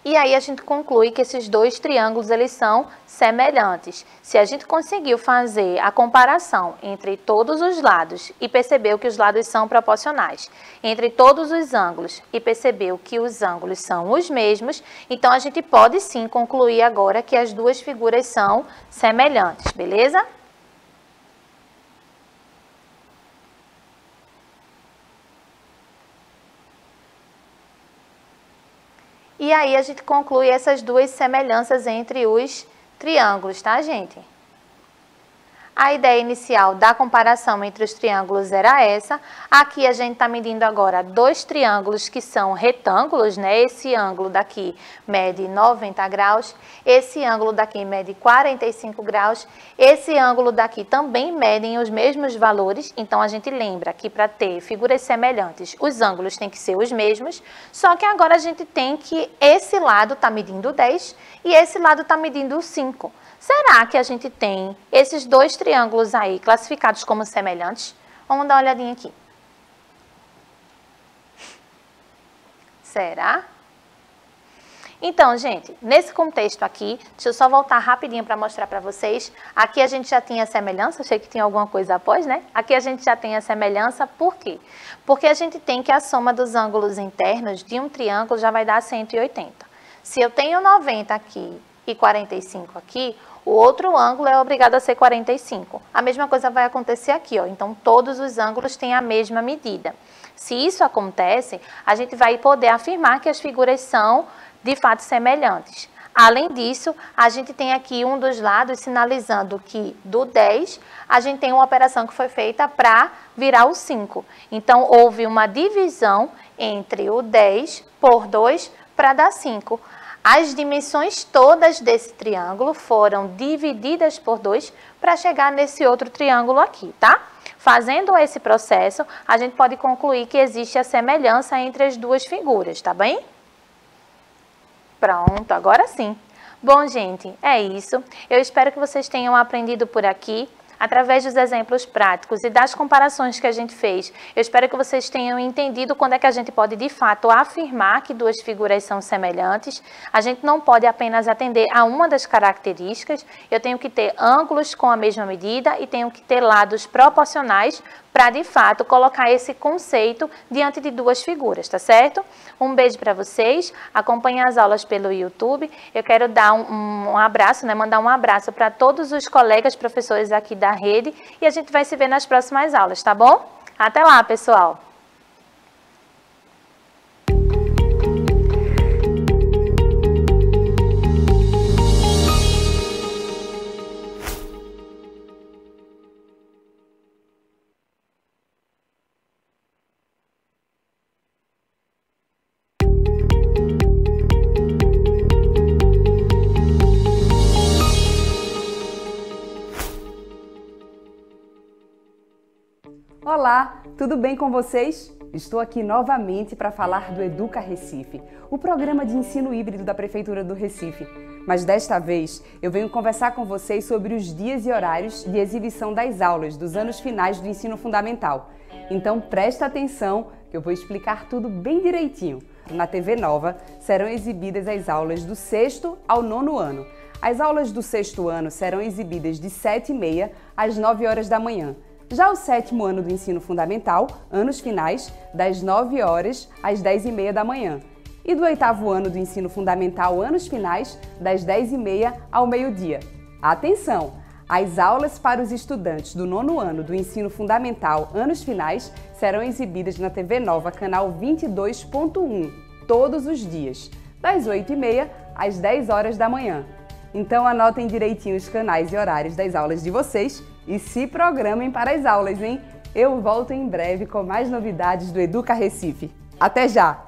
E aí a gente conclui que esses dois triângulos, eles são semelhantes. Se a gente conseguiu fazer a comparação entre todos os lados e percebeu que os lados são proporcionais, entre todos os ângulos e percebeu que os ângulos são os mesmos, então a gente pode sim concluir agora que as duas figuras são semelhantes, beleza? E aí a gente conclui essas duas semelhanças entre os triângulos, tá, gente? A ideia inicial da comparação entre os triângulos era essa. Aqui a gente está medindo agora dois triângulos que são retângulos, né? Esse ângulo daqui mede 90 graus, esse ângulo daqui mede 45 graus, esse ângulo daqui também medem os mesmos valores. Então, a gente lembra que para ter figuras semelhantes, os ângulos têm que ser os mesmos, só que agora a gente tem que esse lado está medindo 10 e esse lado está medindo 5. Será que a gente tem esses dois triângulos aí classificados como semelhantes? Vamos dar uma olhadinha aqui. Será? Então, gente, nesse contexto aqui, deixa eu só voltar rapidinho para mostrar para vocês. Aqui a gente já tinha semelhança, achei que tinha alguma coisa após, né? Aqui a gente já tem a semelhança, por quê? Porque a gente tem que a soma dos ângulos internos de um triângulo já vai dar 180. Se eu tenho 90 aqui e 45 aqui, o outro ângulo é obrigado a ser 45. A mesma coisa vai acontecer aqui, ó. Então, todos os ângulos têm a mesma medida. Se isso acontece, a gente vai poder afirmar que as figuras são, de fato, semelhantes. Além disso, a gente tem aqui um dos lados sinalizando que do 10, a gente tem uma operação que foi feita para virar o 5. Então, houve uma divisão entre o 10 por 2 para dar 5. As dimensões todas desse triângulo foram divididas por 2 para chegar nesse outro triângulo aqui, tá? Fazendo esse processo, a gente pode concluir que existe a semelhança entre as duas figuras, tá bem? Pronto, agora sim. Bom, gente, é isso. Eu espero que vocês tenham aprendido por aqui. através dos exemplos práticos e das comparações que a gente fez. Eu espero que vocês tenham entendido quando é que a gente pode, de fato, afirmar que duas figuras são semelhantes. A gente não pode apenas atender a uma das características, eu tenho que ter ângulos com a mesma medida e tenho que ter lados proporcionais para, de fato, colocar esse conceito diante de duas figuras, tá certo? Um beijo para vocês, acompanhem as aulas pelo YouTube. Eu quero dar um abraço, mandar um abraço para todos os colegas professores aqui da rede e a gente vai se ver nas próximas aulas, tá bom? Até lá, pessoal! Olá, tudo bem com vocês? Estou aqui novamente para falar do Educa Recife, o programa de ensino híbrido da Prefeitura do Recife. Mas desta vez eu venho conversar com vocês sobre os dias e horários de exibição das aulas dos anos finais do ensino fundamental. Então presta atenção que eu vou explicar tudo bem direitinho. Na TV Nova serão exibidas as aulas do 6º ao 9º ano. As aulas do 6º ano serão exibidas de 7h30 às 9 horas da manhã. Já o 7º ano do ensino fundamental, anos finais, das 9 horas às 10h30 da manhã. E do 8º ano do ensino fundamental, anos finais, das 10h30 ao meio-dia. Atenção! As aulas para os estudantes do 9º ano do ensino fundamental, anos finais, serão exibidas na TV Nova, canal 22.1, todos os dias, das 8h30 às 10 horas da manhã. Então anotem direitinho os canais e horários das aulas de vocês e se programem para as aulas, hein? Eu volto em breve com mais novidades do Educa Recife. Até já!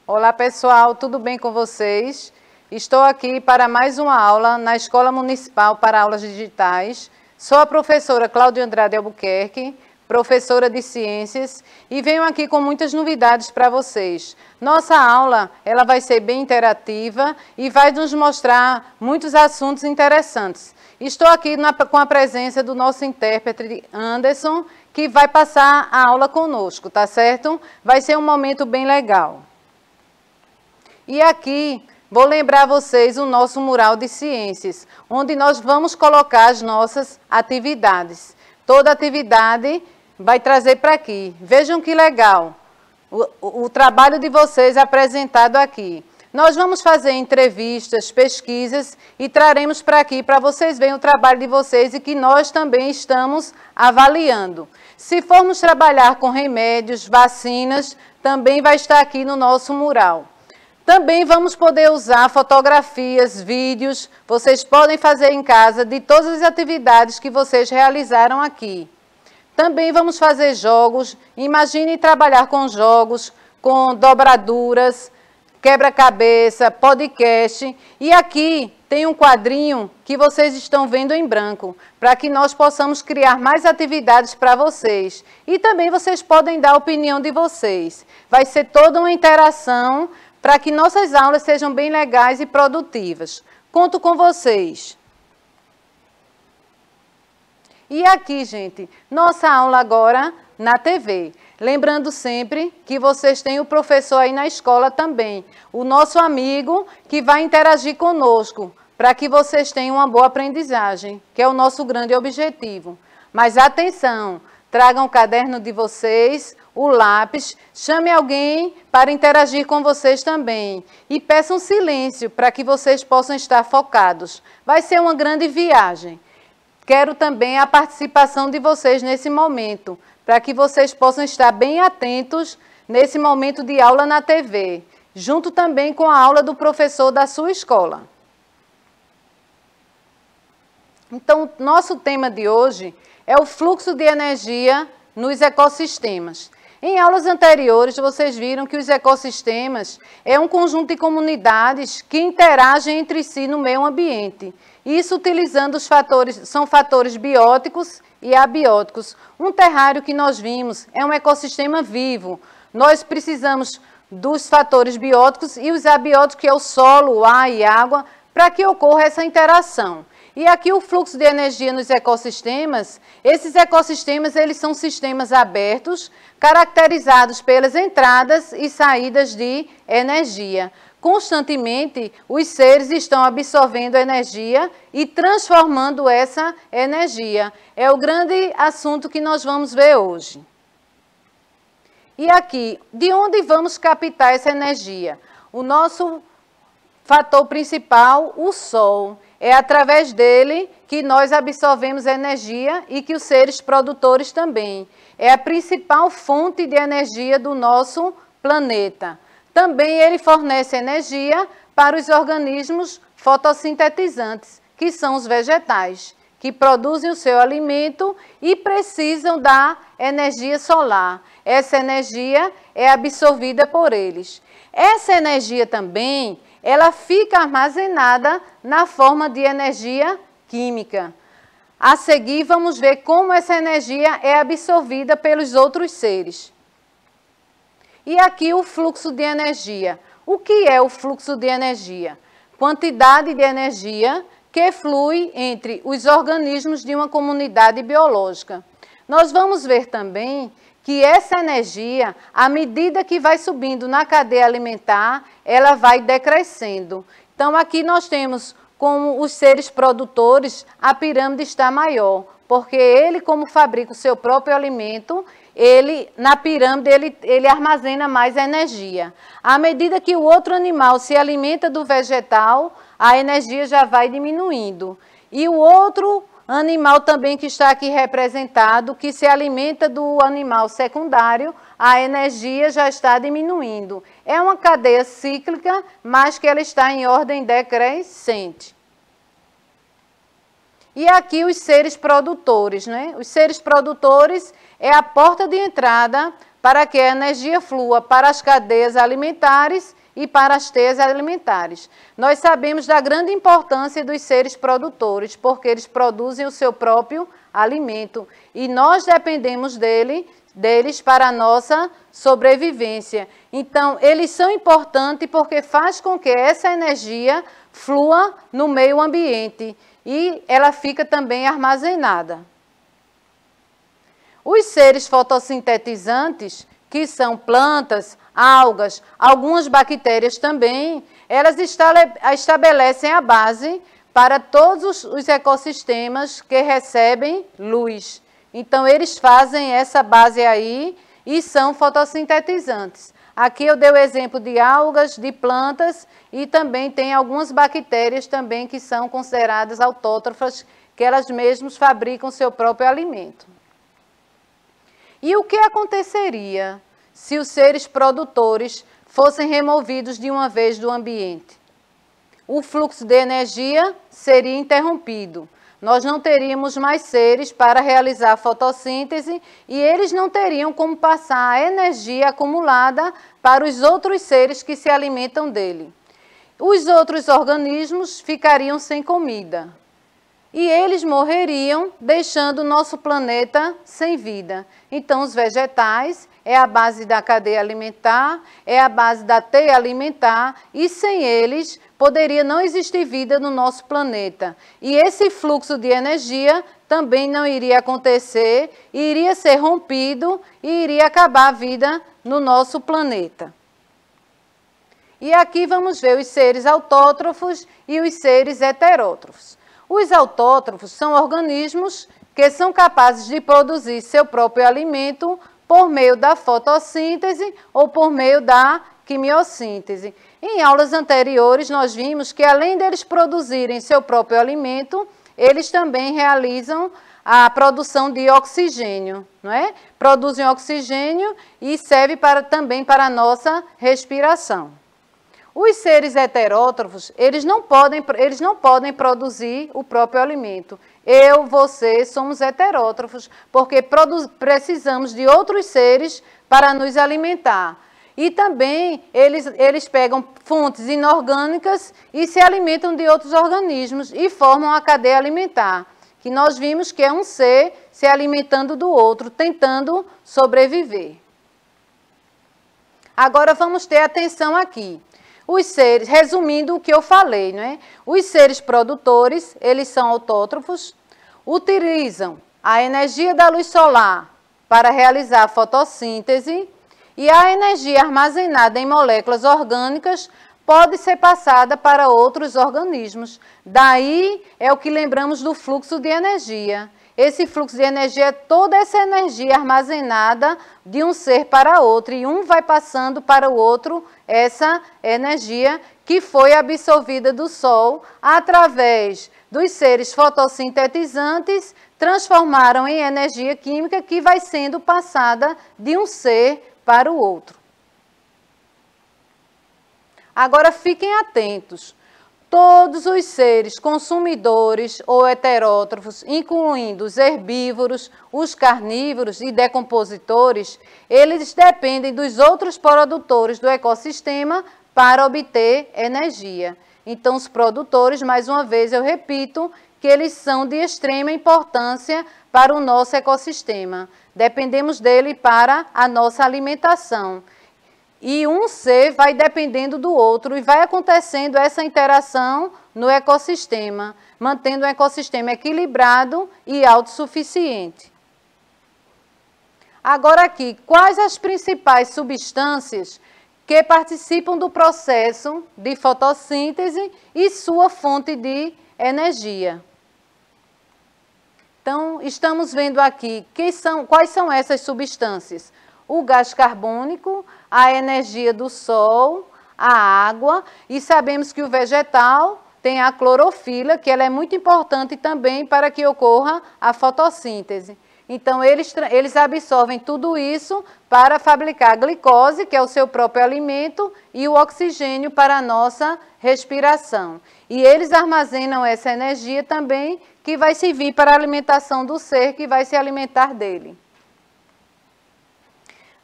Olá pessoal, tudo bem com vocês? Estou aqui para mais uma aula na Escola Municipal para Aulas Digitais. Sou a professora Cláudia Andrade Albuquerque, professora de Ciências, e venho aqui com muitas novidades para vocês. Nossa aula ela vai ser bem interativa e vai nos mostrar muitos assuntos interessantes. Estou aqui com a presença do nosso intérprete Anderson, que vai passar a aula conosco, tá certo? Vai ser um momento bem legal. E aqui vou lembrar vocês o nosso mural de ciências, onde nós vamos colocar as nossas atividades. Toda atividade vai trazer para aqui. Vejam que legal o trabalho de vocês apresentado aqui. Nós vamos fazer entrevistas, pesquisas e traremos para aqui para vocês verem o trabalho de vocês e que nós também estamos avaliando. Se formos trabalhar com remédios, vacinas, também vai estar aqui no nosso mural. Também vamos poder usar fotografias, vídeos, vocês podem fazer em casa de todas as atividades que vocês realizaram aqui. Também vamos fazer jogos, imagine trabalhar com jogos, com dobraduras, quebra-cabeça, podcast. E aqui tem um quadrinho que vocês estão vendo em branco, para que nós possamos criar mais atividades para vocês. E também vocês podem dar a opinião de vocês. Vai ser toda uma interação para que nossas aulas sejam bem legais e produtivas. Conto com vocês. E aqui, gente, nossa aula agora na TV. Lembrando sempre que vocês têm o professor aí na escola também, o nosso amigo que vai interagir conosco, para que vocês tenham uma boa aprendizagem, que é o nosso grande objetivo. Mas atenção, tragam o caderno de vocês, o lápis, chame alguém para interagir com vocês também e peçam silêncio para que vocês possam estar focados. Vai ser uma grande viagem. Quero também a participação de vocês nesse momento, para que vocês possam estar bem atentos nesse momento de aula na TV, junto também com a aula do professor da sua escola. Então, nosso tema de hoje é o fluxo de energia nos ecossistemas. Em aulas anteriores, vocês viram que os ecossistemas é um conjunto de comunidades que interagem entre si no meio ambiente. Isso utilizando os fatores bióticos e abióticos. Um terrário que nós vimos é um ecossistema vivo. Nós precisamos dos fatores bióticos e os abióticos, que é o solo, o ar e água, para que ocorra essa interação. E aqui o fluxo de energia nos ecossistemas, esses ecossistemas eles são sistemas abertos, caracterizados pelas entradas e saídas de energia. Constantemente, os seres estão absorvendo energia e transformando essa energia. É o grande assunto que nós vamos ver hoje. E aqui, de onde vamos captar essa energia? O nosso fator principal, o Sol. É através dele que nós absorvemos energia e que os seres produtores também. É a principal fonte de energia do nosso planeta. Também ele fornece energia para os organismos fotossintetizantes, que são os vegetais, que produzem o seu alimento e precisam da energia solar. Essa energia é absorvida por eles. Essa energia também, ela fica armazenada na forma de energia química. A seguir, vamos ver como essa energia é absorvida pelos outros seres. E aqui o fluxo de energia. O que é o fluxo de energia? Quantidade de energia que flui entre os organismos de uma comunidade biológica. Nós vamos ver também que essa energia, à medida que vai subindo na cadeia alimentar, ela vai decrescendo. Então, aqui nós temos, como os seres produtores, a pirâmide está maior, porque ele, como fabrica o seu próprio alimento, na pirâmide, ele armazena mais energia. À medida que o outro animal se alimenta do vegetal, a energia já vai diminuindo. E o outro animal também que está aqui representado, que se alimenta do animal secundário, a energia já está diminuindo. É uma cadeia cíclica, mas que ela está em ordem decrescente. E aqui os seres produtores, né? Os seres produtores é a porta de entrada para que a energia flua para as cadeias alimentares e para as teias alimentares. Nós sabemos da grande importância dos seres produtores, porque eles produzem o seu próprio alimento e nós dependemos deles para a nossa sobrevivência. Então, eles são importantes porque faz com que essa energia flua no meio ambiente e ela fica também armazenada. Os seres fotossintetizantes, que são plantas, algas, algumas bactérias também, elas estabelecem a base para todos os ecossistemas que recebem luz. Então, eles fazem essa base aí e são fotossintetizantes. Aqui eu dei o exemplo de algas, de plantas e também tem algumas bactérias também que são consideradas autótrofas, que elas mesmas fabricam seu próprio alimento. E o que aconteceria se os seres produtores fossem removidos de uma vez do ambiente? O fluxo de energia seria interrompido. Nós não teríamos mais seres para realizar a fotossíntese e eles não teriam como passar a energia acumulada para os outros seres que se alimentam dele. Os outros organismos ficariam sem comida. E eles morreriam, deixando o nosso planeta sem vida. Então, os vegetais é a base da cadeia alimentar, é a base da teia alimentar, e sem eles poderia não existir vida no nosso planeta. E esse fluxo de energia também não iria acontecer, iria ser rompido e iria acabar a vida no nosso planeta. E aqui vamos ver os seres autótrofos e os seres heterótrofos. Os autótrofos são organismos que são capazes de produzir seu próprio alimento por meio da fotossíntese ou por meio da quimiossíntese. Em aulas anteriores, nós vimos que além deles produzirem seu próprio alimento, eles também realizam a produção de oxigênio, não é? Produzem oxigênio e serve também para a nossa respiração. Os seres heterótrofos, eles não podem produzir o próprio alimento. Eu, você, somos heterótrofos, porque precisamos de outros seres para nos alimentar. E também eles pegam fontes inorgânicas e se alimentam de outros organismos e formam a cadeia alimentar, que nós vimos que é um ser se alimentando do outro, tentando sobreviver. Agora vamos ter atenção aqui. Os seres, resumindo o que eu falei, não é? Os seres produtores, eles são autótrofos, utilizam a energia da luz solar para realizar a fotossíntese e a energia armazenada em moléculas orgânicas pode ser passada para outros organismos. Daí é o que lembramos do fluxo de energia. Esse fluxo de energia é toda essa energia armazenada de um ser para outro, e um vai passando para o outro essa energia que foi absorvida do Sol através dos seres fotossintetizantes, transformaram em energia química que vai sendo passada de um ser para o outro. Agora fiquem atentos. Todos os seres consumidores ou heterótrofos, incluindo os herbívoros, os carnívoros e decompositores, eles dependem dos outros produtores do ecossistema para obter energia. Então, os produtores, mais uma vez eu repito, que eles são de extrema importância para o nosso ecossistema. Dependemos dele para a nossa alimentação. E um ser vai dependendo do outro e vai acontecendo essa interação no ecossistema, mantendo o ecossistema equilibrado e autossuficiente. Agora aqui, quais as principais substâncias que participam do processo de fotossíntese e sua fonte de energia? Então, estamos vendo aqui quais são essas substâncias. O gás carbônico, a energia do sol, a água, e sabemos que o vegetal tem a clorofila, que ela é muito importante também para que ocorra a fotossíntese. Então, eles absorvem tudo isso para fabricar a glicose, que é o seu próprio alimento, e o oxigênio para a nossa respiração. E eles armazenam essa energia também, que vai servir para a alimentação do ser que vai se alimentar dele.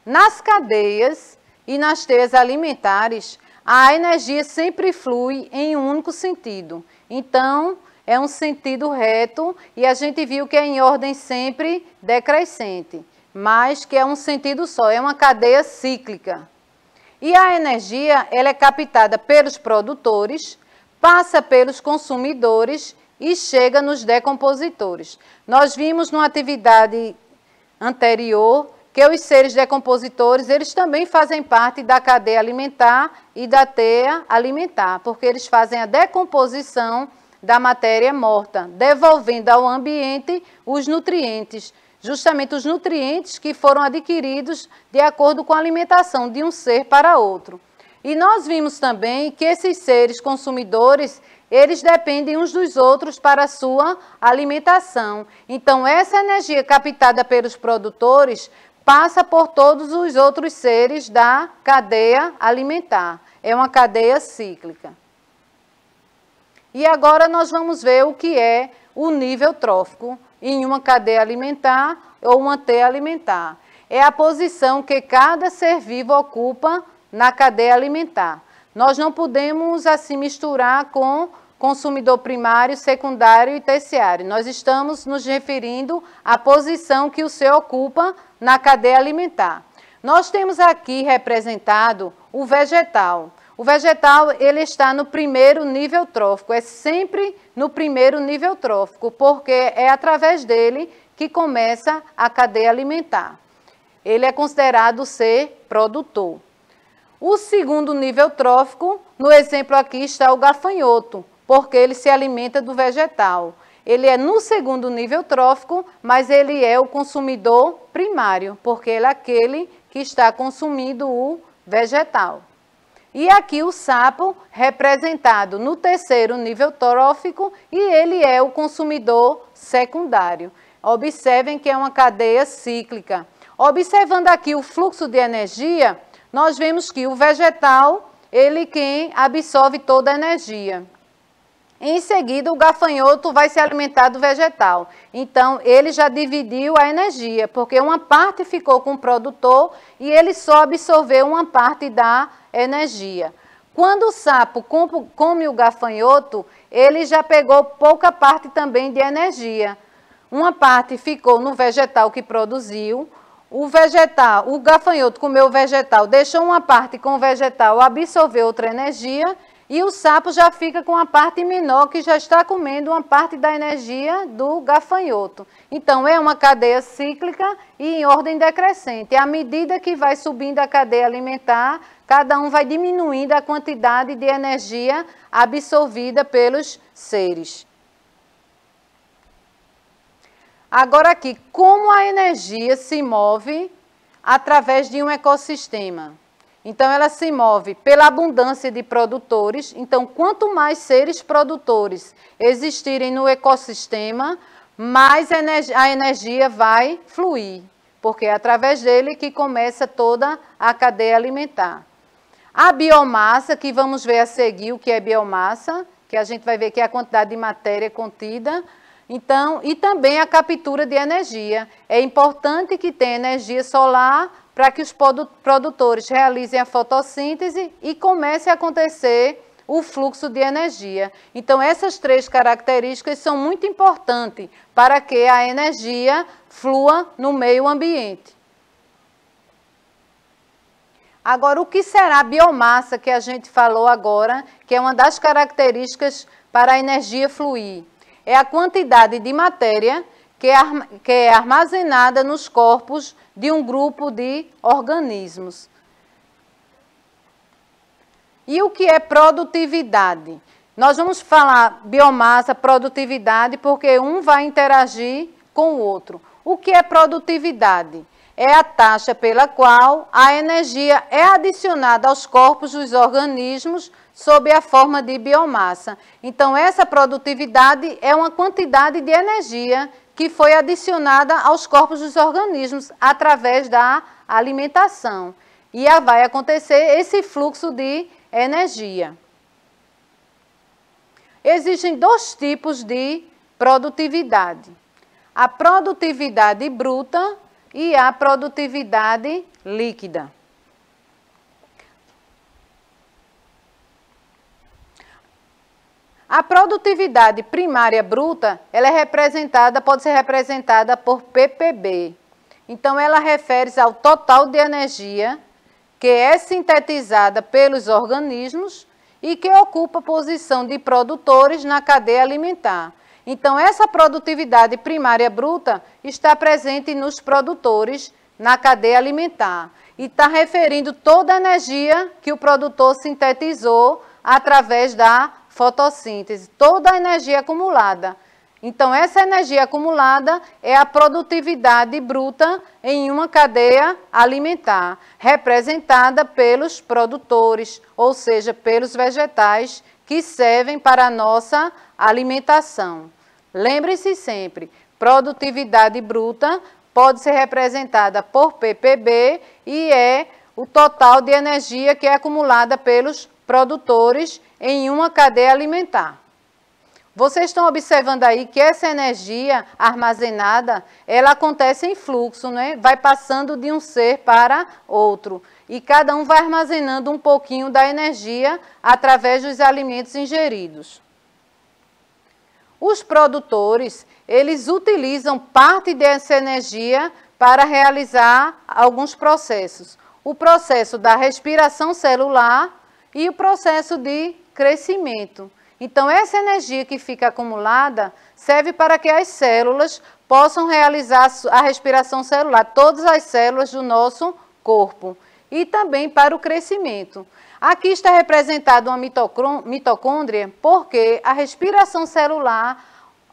Nas cadeias e nas teias alimentares, a energia sempre flui em um único sentido. Então, é um sentido reto e a gente viu que é em ordem sempre decrescente, mas que é um sentido só, é uma cadeia cíclica. E a energia, ela é captada pelos produtores, passa pelos consumidores e chega nos decompositores. Nós vimos numa atividade anterior que os seres decompositores, eles também fazem parte da cadeia alimentar e da teia alimentar, porque eles fazem a decomposição da matéria morta, devolvendo ao ambiente os nutrientes, justamente os nutrientes que foram adquiridos de acordo com a alimentação de um ser para outro. E nós vimos também que esses seres consumidores, eles dependem uns dos outros para a sua alimentação. Então, essa energia captada pelos produtores passa por todos os outros seres da cadeia alimentar. É uma cadeia cíclica. E agora nós vamos ver o que é o nível trófico em uma cadeia alimentar ou uma teia alimentar. É a posição que cada ser vivo ocupa na cadeia alimentar. Nós não podemos assim misturar com consumidor primário, secundário e terciário. Nós estamos nos referindo à posição que o ser ocupa na cadeia alimentar. Nós temos aqui representado o vegetal. O vegetal, ele está no primeiro nível trófico, é sempre no primeiro nível trófico, porque é através dele que começa a cadeia alimentar. Ele é considerado ser produtor. O segundo nível trófico, no exemplo aqui está o gafanhoto, porque ele se alimenta do vegetal. ele é no segundo nível trófico, mas ele é o consumidor primário, porque ele é aquele que está consumindo o vegetal. E aqui o sapo representado no terceiro nível trófico e ele é o consumidor secundário. Observem que é uma cadeia cíclica. Observando aqui o fluxo de energia, nós vemos que o vegetal, ele quem absorve toda a energia. Em seguida, o gafanhoto vai se alimentar do vegetal. Então, ele já dividiu a energia, porque uma parte ficou com o produtor e ele só absorveu uma parte da energia. Quando o sapo come o gafanhoto, ele já pegou pouca parte também de energia. Uma parte ficou no vegetal que produziu, o gafanhoto comeu o vegetal, deixou uma parte com o vegetal, absorveu outra energia, e o sapo já fica com a parte menor, que já está comendo uma parte da energia do gafanhoto. Então, é uma cadeia cíclica e em ordem decrescente. À medida que vai subindo a cadeia alimentar, cada um vai diminuindo a quantidade de energia absorvida pelos seres. Agora aqui, como a energia se move através de um ecossistema? Então, ela se move pela abundância de produtores. Então, quanto mais seres produtores existirem no ecossistema, mais a energia vai fluir, porque é através dele que começa toda a cadeia alimentar. A biomassa, que vamos ver a seguir o que é biomassa, que a gente vai ver que é a quantidade de matéria contida. Então, e também a captura de energia. É importante que tenha energia solar para que os produtores realizem a fotossíntese e comece a acontecer o fluxo de energia. Então, essas três características são muito importantes para que a energia flua no meio ambiente. Agora, o que será a biomassa que a gente falou agora, que é uma das características para a energia fluir? É a quantidade de matéria que é armazenada nos corpos de um grupo de organismos. E o que é produtividade? Nós vamos falar biomassa, produtividade, porque um vai interagir com o outro. O que é produtividade? É a taxa pela qual a energia é adicionada aos corpos dos organismos sob a forma de biomassa. Então, essa produtividade é uma quantidade de energia que foi adicionada aos corpos dos organismos através da alimentação. E vai acontecer esse fluxo de energia. Existem dois tipos de produtividade. A produtividade bruta e a produtividade líquida. A produtividade primária bruta, ela é pode ser representada por ppb. Então, ela refere-se ao total de energia que é sintetizada pelos organismos e que ocupa a posição de produtores na cadeia alimentar. Então, essa produtividade primária bruta está presente nos produtores na cadeia alimentar e está referindo toda a energia que o produtor sintetizou através da fotossíntese, toda a energia acumulada. Então, essa energia acumulada é a produtividade bruta em uma cadeia alimentar, representada pelos produtores, ou seja, pelos vegetais que servem para a nossa alimentação. Lembre-se sempre, produtividade bruta pode ser representada por ppb e é o total de energia que é acumulada pelos produtores em uma cadeia alimentar. Vocês estão observando aí que essa energia armazenada, ela acontece em fluxo, né? Vai passando de um ser para outro. E cada um vai armazenando um pouquinho da energia através dos alimentos ingeridos. Os produtores, eles utilizam parte dessa energia para realizar alguns processos. O processo da respiração celular e o processo de crescimento. Então, essa energia que fica acumulada serve para que as células possam realizar a respiração celular, todas as células do nosso corpo, e também para o crescimento. Aqui está representada uma mitocôndria, porque a respiração celular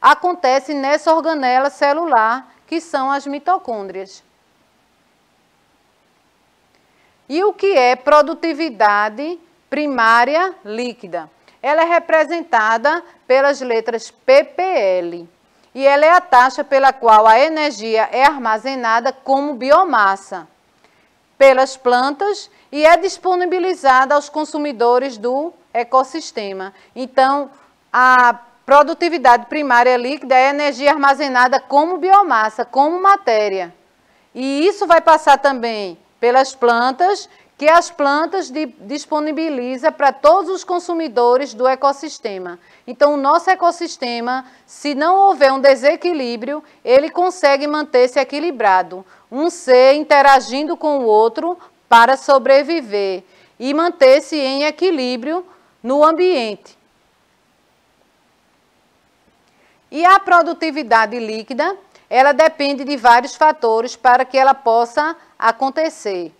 acontece nessa organela celular, que são as mitocôndrias. E o que é produtividade primária líquida? Ela é representada pelas letras ppl. E ela é a taxa pela qual a energia é armazenada como biomassa pelas plantas e é disponibilizada aos consumidores do ecossistema. Então, a produtividade primária líquida é a energia armazenada como biomassa, como matéria. E isso vai passar também pelas plantas, que as plantas disponibilizam para todos os consumidores do ecossistema. Então, o nosso ecossistema, se não houver um desequilíbrio, ele consegue manter-se equilibrado. Um ser interagindo com o outro para sobreviver e manter-se em equilíbrio no ambiente. E a produtividade líquida, ela depende de vários fatores para que ela possa acontecer.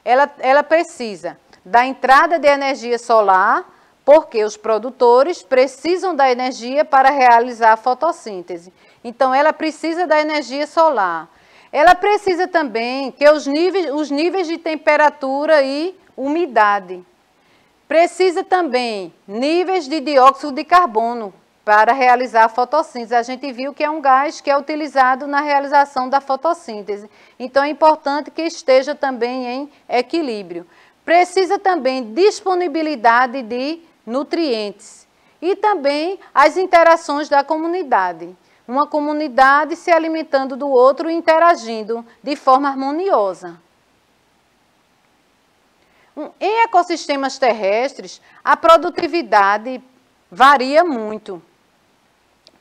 Ela precisa da entrada de energia solar, porque os produtores precisam da energia para realizar a fotossíntese. Então, ela precisa da energia solar. Ela precisa também que os níveis de temperatura e umidade. Precisa também níveis de dióxido de carbono para realizar a fotossíntese. A gente viu que é um gás que é utilizado na realização da fotossíntese. Então, é importante que esteja também em equilíbrio. Precisa também disponibilidade de nutrientes e também as interações da comunidade. Uma comunidade se alimentando do outro e interagindo de forma harmoniosa. Em ecossistemas terrestres, a produtividade varia muito.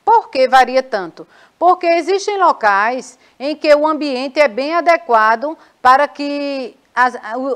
Por que varia tanto? Porque existem locais em que o ambiente é bem adequado para que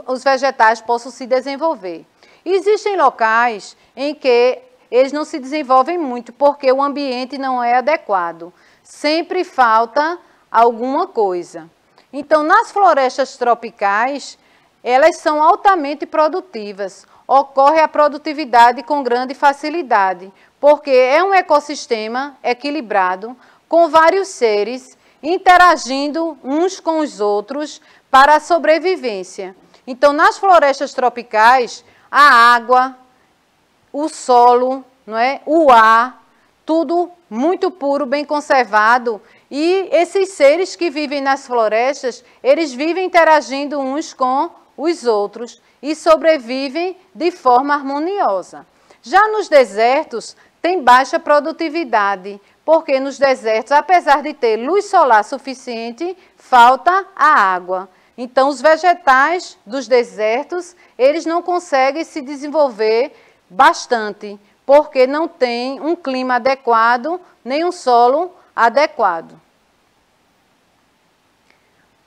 os vegetais possam se desenvolver. Existem locais em que eles não se desenvolvem muito porque o ambiente não é adequado. Sempre falta alguma coisa. Então, nas florestas tropicais, elas são altamente produtivas. Ocorre a produtividade com grande facilidade, porque é um ecossistema equilibrado, com vários seres interagindo uns com os outros para a sobrevivência. Então, nas florestas tropicais, a água, o solo, não é? O ar, tudo muito puro, bem conservado. E esses seres que vivem nas florestas, eles vivem interagindo uns com os outros e sobrevivem de forma harmoniosa. Já nos desertos, tem baixa produtividade, porque nos desertos, apesar de ter luz solar suficiente, falta a água. Então, os vegetais dos desertos, eles não conseguem se desenvolver bastante, porque não tem um clima adequado, nem um solo adequado.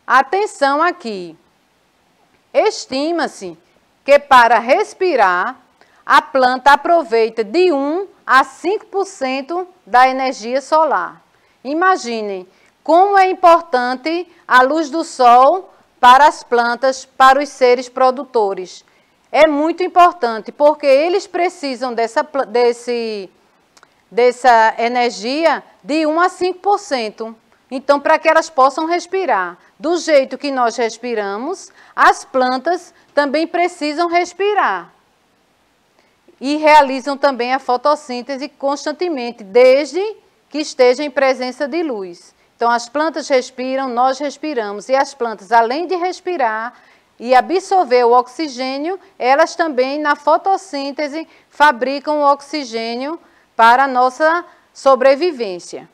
Atenção aqui. Estima-se que para respirar, a planta aproveita de 1 a 5% da energia solar. Imaginem como é importante a luz do sol para as plantas, para os seres produtores. É muito importante, porque eles precisam dessa energia de 1 a 5%. Então, para que elas possam respirar do jeito que nós respiramos, as plantas também precisam respirar. E realizam também a fotossíntese constantemente, desde que estejam em presença de luz. Então, as plantas respiram, nós respiramos. E as plantas, além de respirar e absorver o oxigênio, elas também, na fotossíntese, fabricam o oxigênio para a nossa sobrevivência.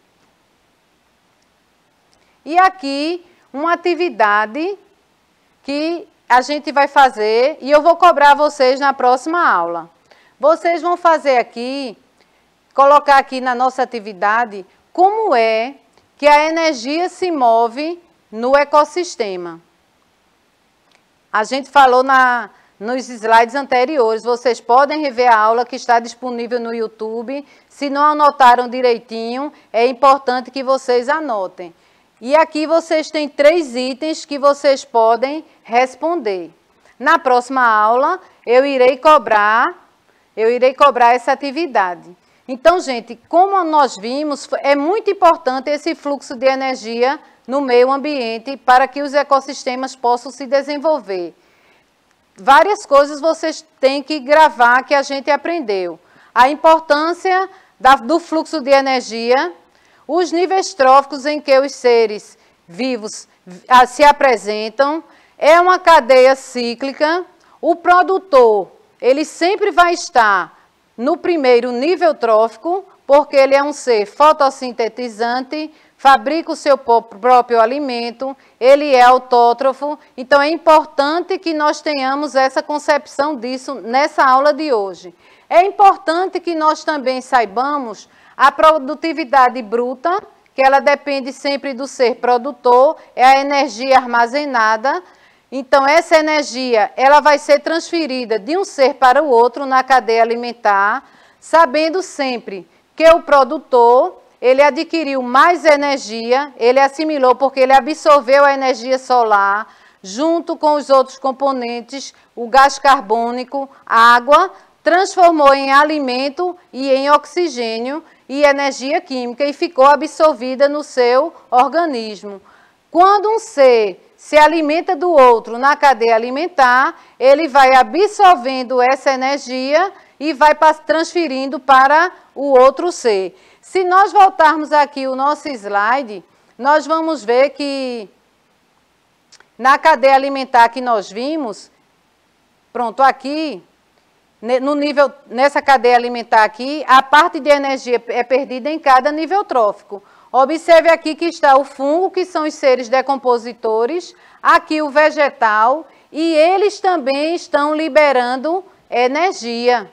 E aqui, uma atividade que a gente vai fazer, e eu vou cobrar vocês na próxima aula. Vocês vão fazer aqui, colocar aqui na nossa atividade, como é que a energia se move no ecossistema. A gente falou nos slides anteriores, vocês podem rever a aula que está disponível no YouTube. Se não anotaram direitinho, é importante que vocês anotem. E aqui vocês têm 3 itens que vocês podem responder. Na próxima aula, eu irei cobrar essa atividade. Então, gente, como nós vimos, é muito importante esse fluxo de energia no meio ambiente para que os ecossistemas possam se desenvolver. Várias coisas vocês têm que gravar que a gente aprendeu. A importância do fluxo de energia, os níveis tróficos em que os seres vivos se apresentam, é uma cadeia cíclica. O produtor, ele sempre vai estar no primeiro nível trófico, porque ele é um ser fotossintetizante, fabrica o seu próprio alimento, ele é autótrofo. Então, é importante que nós tenhamos essa concepção disso nessa aula de hoje. É importante que nós também saibamos a produtividade bruta, que ela depende sempre do ser produtor, é a energia armazenada. Então, essa energia ela vai ser transferida de um ser para o outro na cadeia alimentar, sabendo sempre que o produtor, ele adquiriu mais energia, ele assimilou porque ele absorveu a energia solar, junto com os outros componentes, o gás carbônico, a água, transformou em alimento e em oxigênio e energia química e ficou absorvida no seu organismo. Quando um ser se alimenta do outro na cadeia alimentar, ele vai absorvendo essa energia e vai transferindo para o outro ser. Se nós voltarmos aqui o nosso slide, nós vamos ver que na cadeia alimentar que nós vimos, pronto, aqui, nessa cadeia alimentar aqui, a parte de energia é perdida em cada nível trófico. Observe aqui que está o fungo, que são os seres decompositores, aqui o vegetal, e eles também estão liberando energia.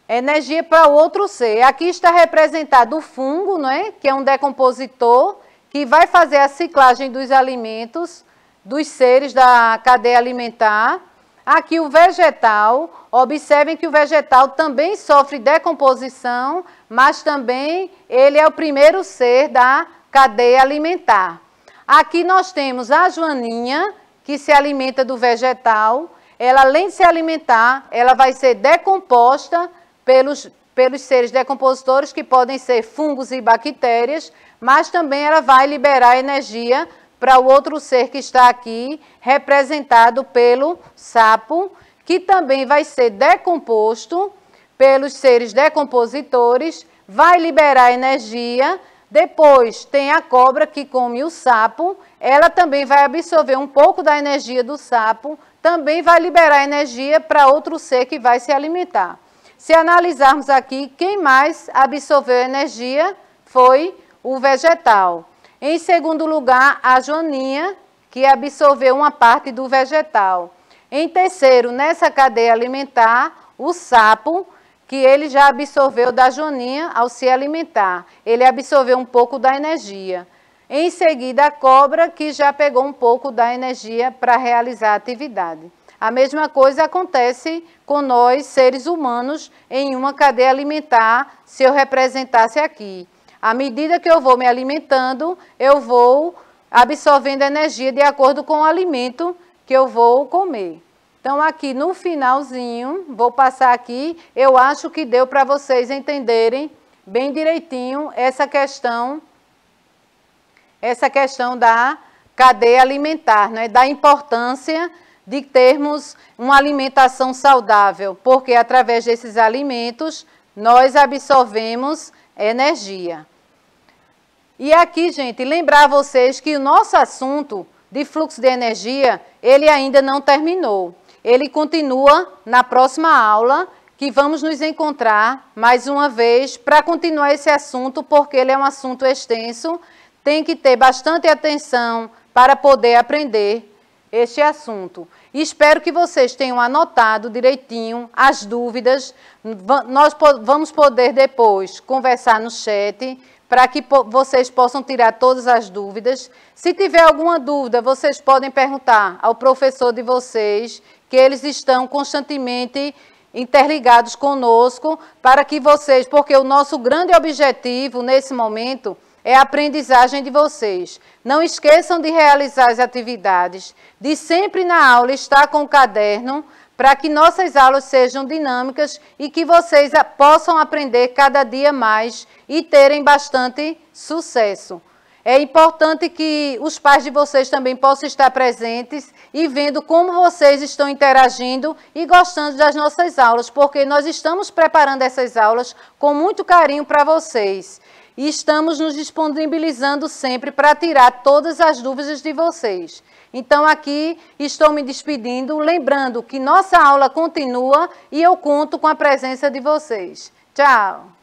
Energia para o outro ser. Aqui está representado o fungo, né, que é um decompositor, que vai fazer a ciclagem dos alimentos, dos seres da cadeia alimentar. Aqui o vegetal, observem que o vegetal também sofre decomposição, mas também ele é o primeiro ser da cadeia alimentar. Aqui nós temos a joaninha, que se alimenta do vegetal. Ela, além de se alimentar, ela vai ser decomposta pelos seres decompositores, que podem ser fungos e bactérias, mas também ela vai liberar energia para o outro ser que está aqui, representado pelo sapo, que também vai ser decomposto pelos seres decompositores, vai liberar energia. Depois tem a cobra que come o sapo, ela também vai absorver um pouco da energia do sapo, também vai liberar energia para outro ser que vai se alimentar. Se analisarmos aqui, quem mais absorveu energia foi o vegetal. Em segundo lugar, a joaninha, que absorveu uma parte do vegetal. Em terceiro, nessa cadeia alimentar, o sapo, que ele já absorveu da joaninha ao se alimentar. Ele absorveu um pouco da energia. Em seguida, a cobra, que já pegou um pouco da energia para realizar a atividade. A mesma coisa acontece com nós, seres humanos, em uma cadeia alimentar, se eu representasse aqui. À medida que eu vou me alimentando, eu vou absorvendo energia de acordo com o alimento que eu vou comer. Então, aqui no finalzinho, vou passar aqui, eu acho que deu para vocês entenderem bem direitinho essa questão da cadeia alimentar, né? Da importância de termos uma alimentação saudável, porque através desses alimentos nós absorvemos energia. E aqui, gente, lembrar vocês que o nosso assunto de fluxo de energia, ele ainda não terminou. Ele continua na próxima aula, que vamos nos encontrar mais uma vez para continuar esse assunto, porque ele é um assunto extenso, tem que ter bastante atenção para poder aprender este assunto. E espero que vocês tenham anotado direitinho as dúvidas. Nós vamos poder depois conversar no chat para que vocês possam tirar todas as dúvidas. Se tiver alguma dúvida, vocês podem perguntar ao professor de vocês, que eles estão constantemente interligados conosco, para que vocês, porque o nosso grande objetivo nesse momento é a aprendizagem de vocês. Não esqueçam de realizar as atividades, de sempre na aula estar com o caderno, para que nossas aulas sejam dinâmicas e que vocês possam aprender cada dia mais e terem bastante sucesso. É importante que os pais de vocês também possam estar presentes e vendo como vocês estão interagindo e gostando das nossas aulas, porque nós estamos preparando essas aulas com muito carinho para vocês. E estamos nos disponibilizando sempre para tirar todas as dúvidas de vocês. Então, aqui estou me despedindo, lembrando que nossa aula continua e eu conto com a presença de vocês. Tchau!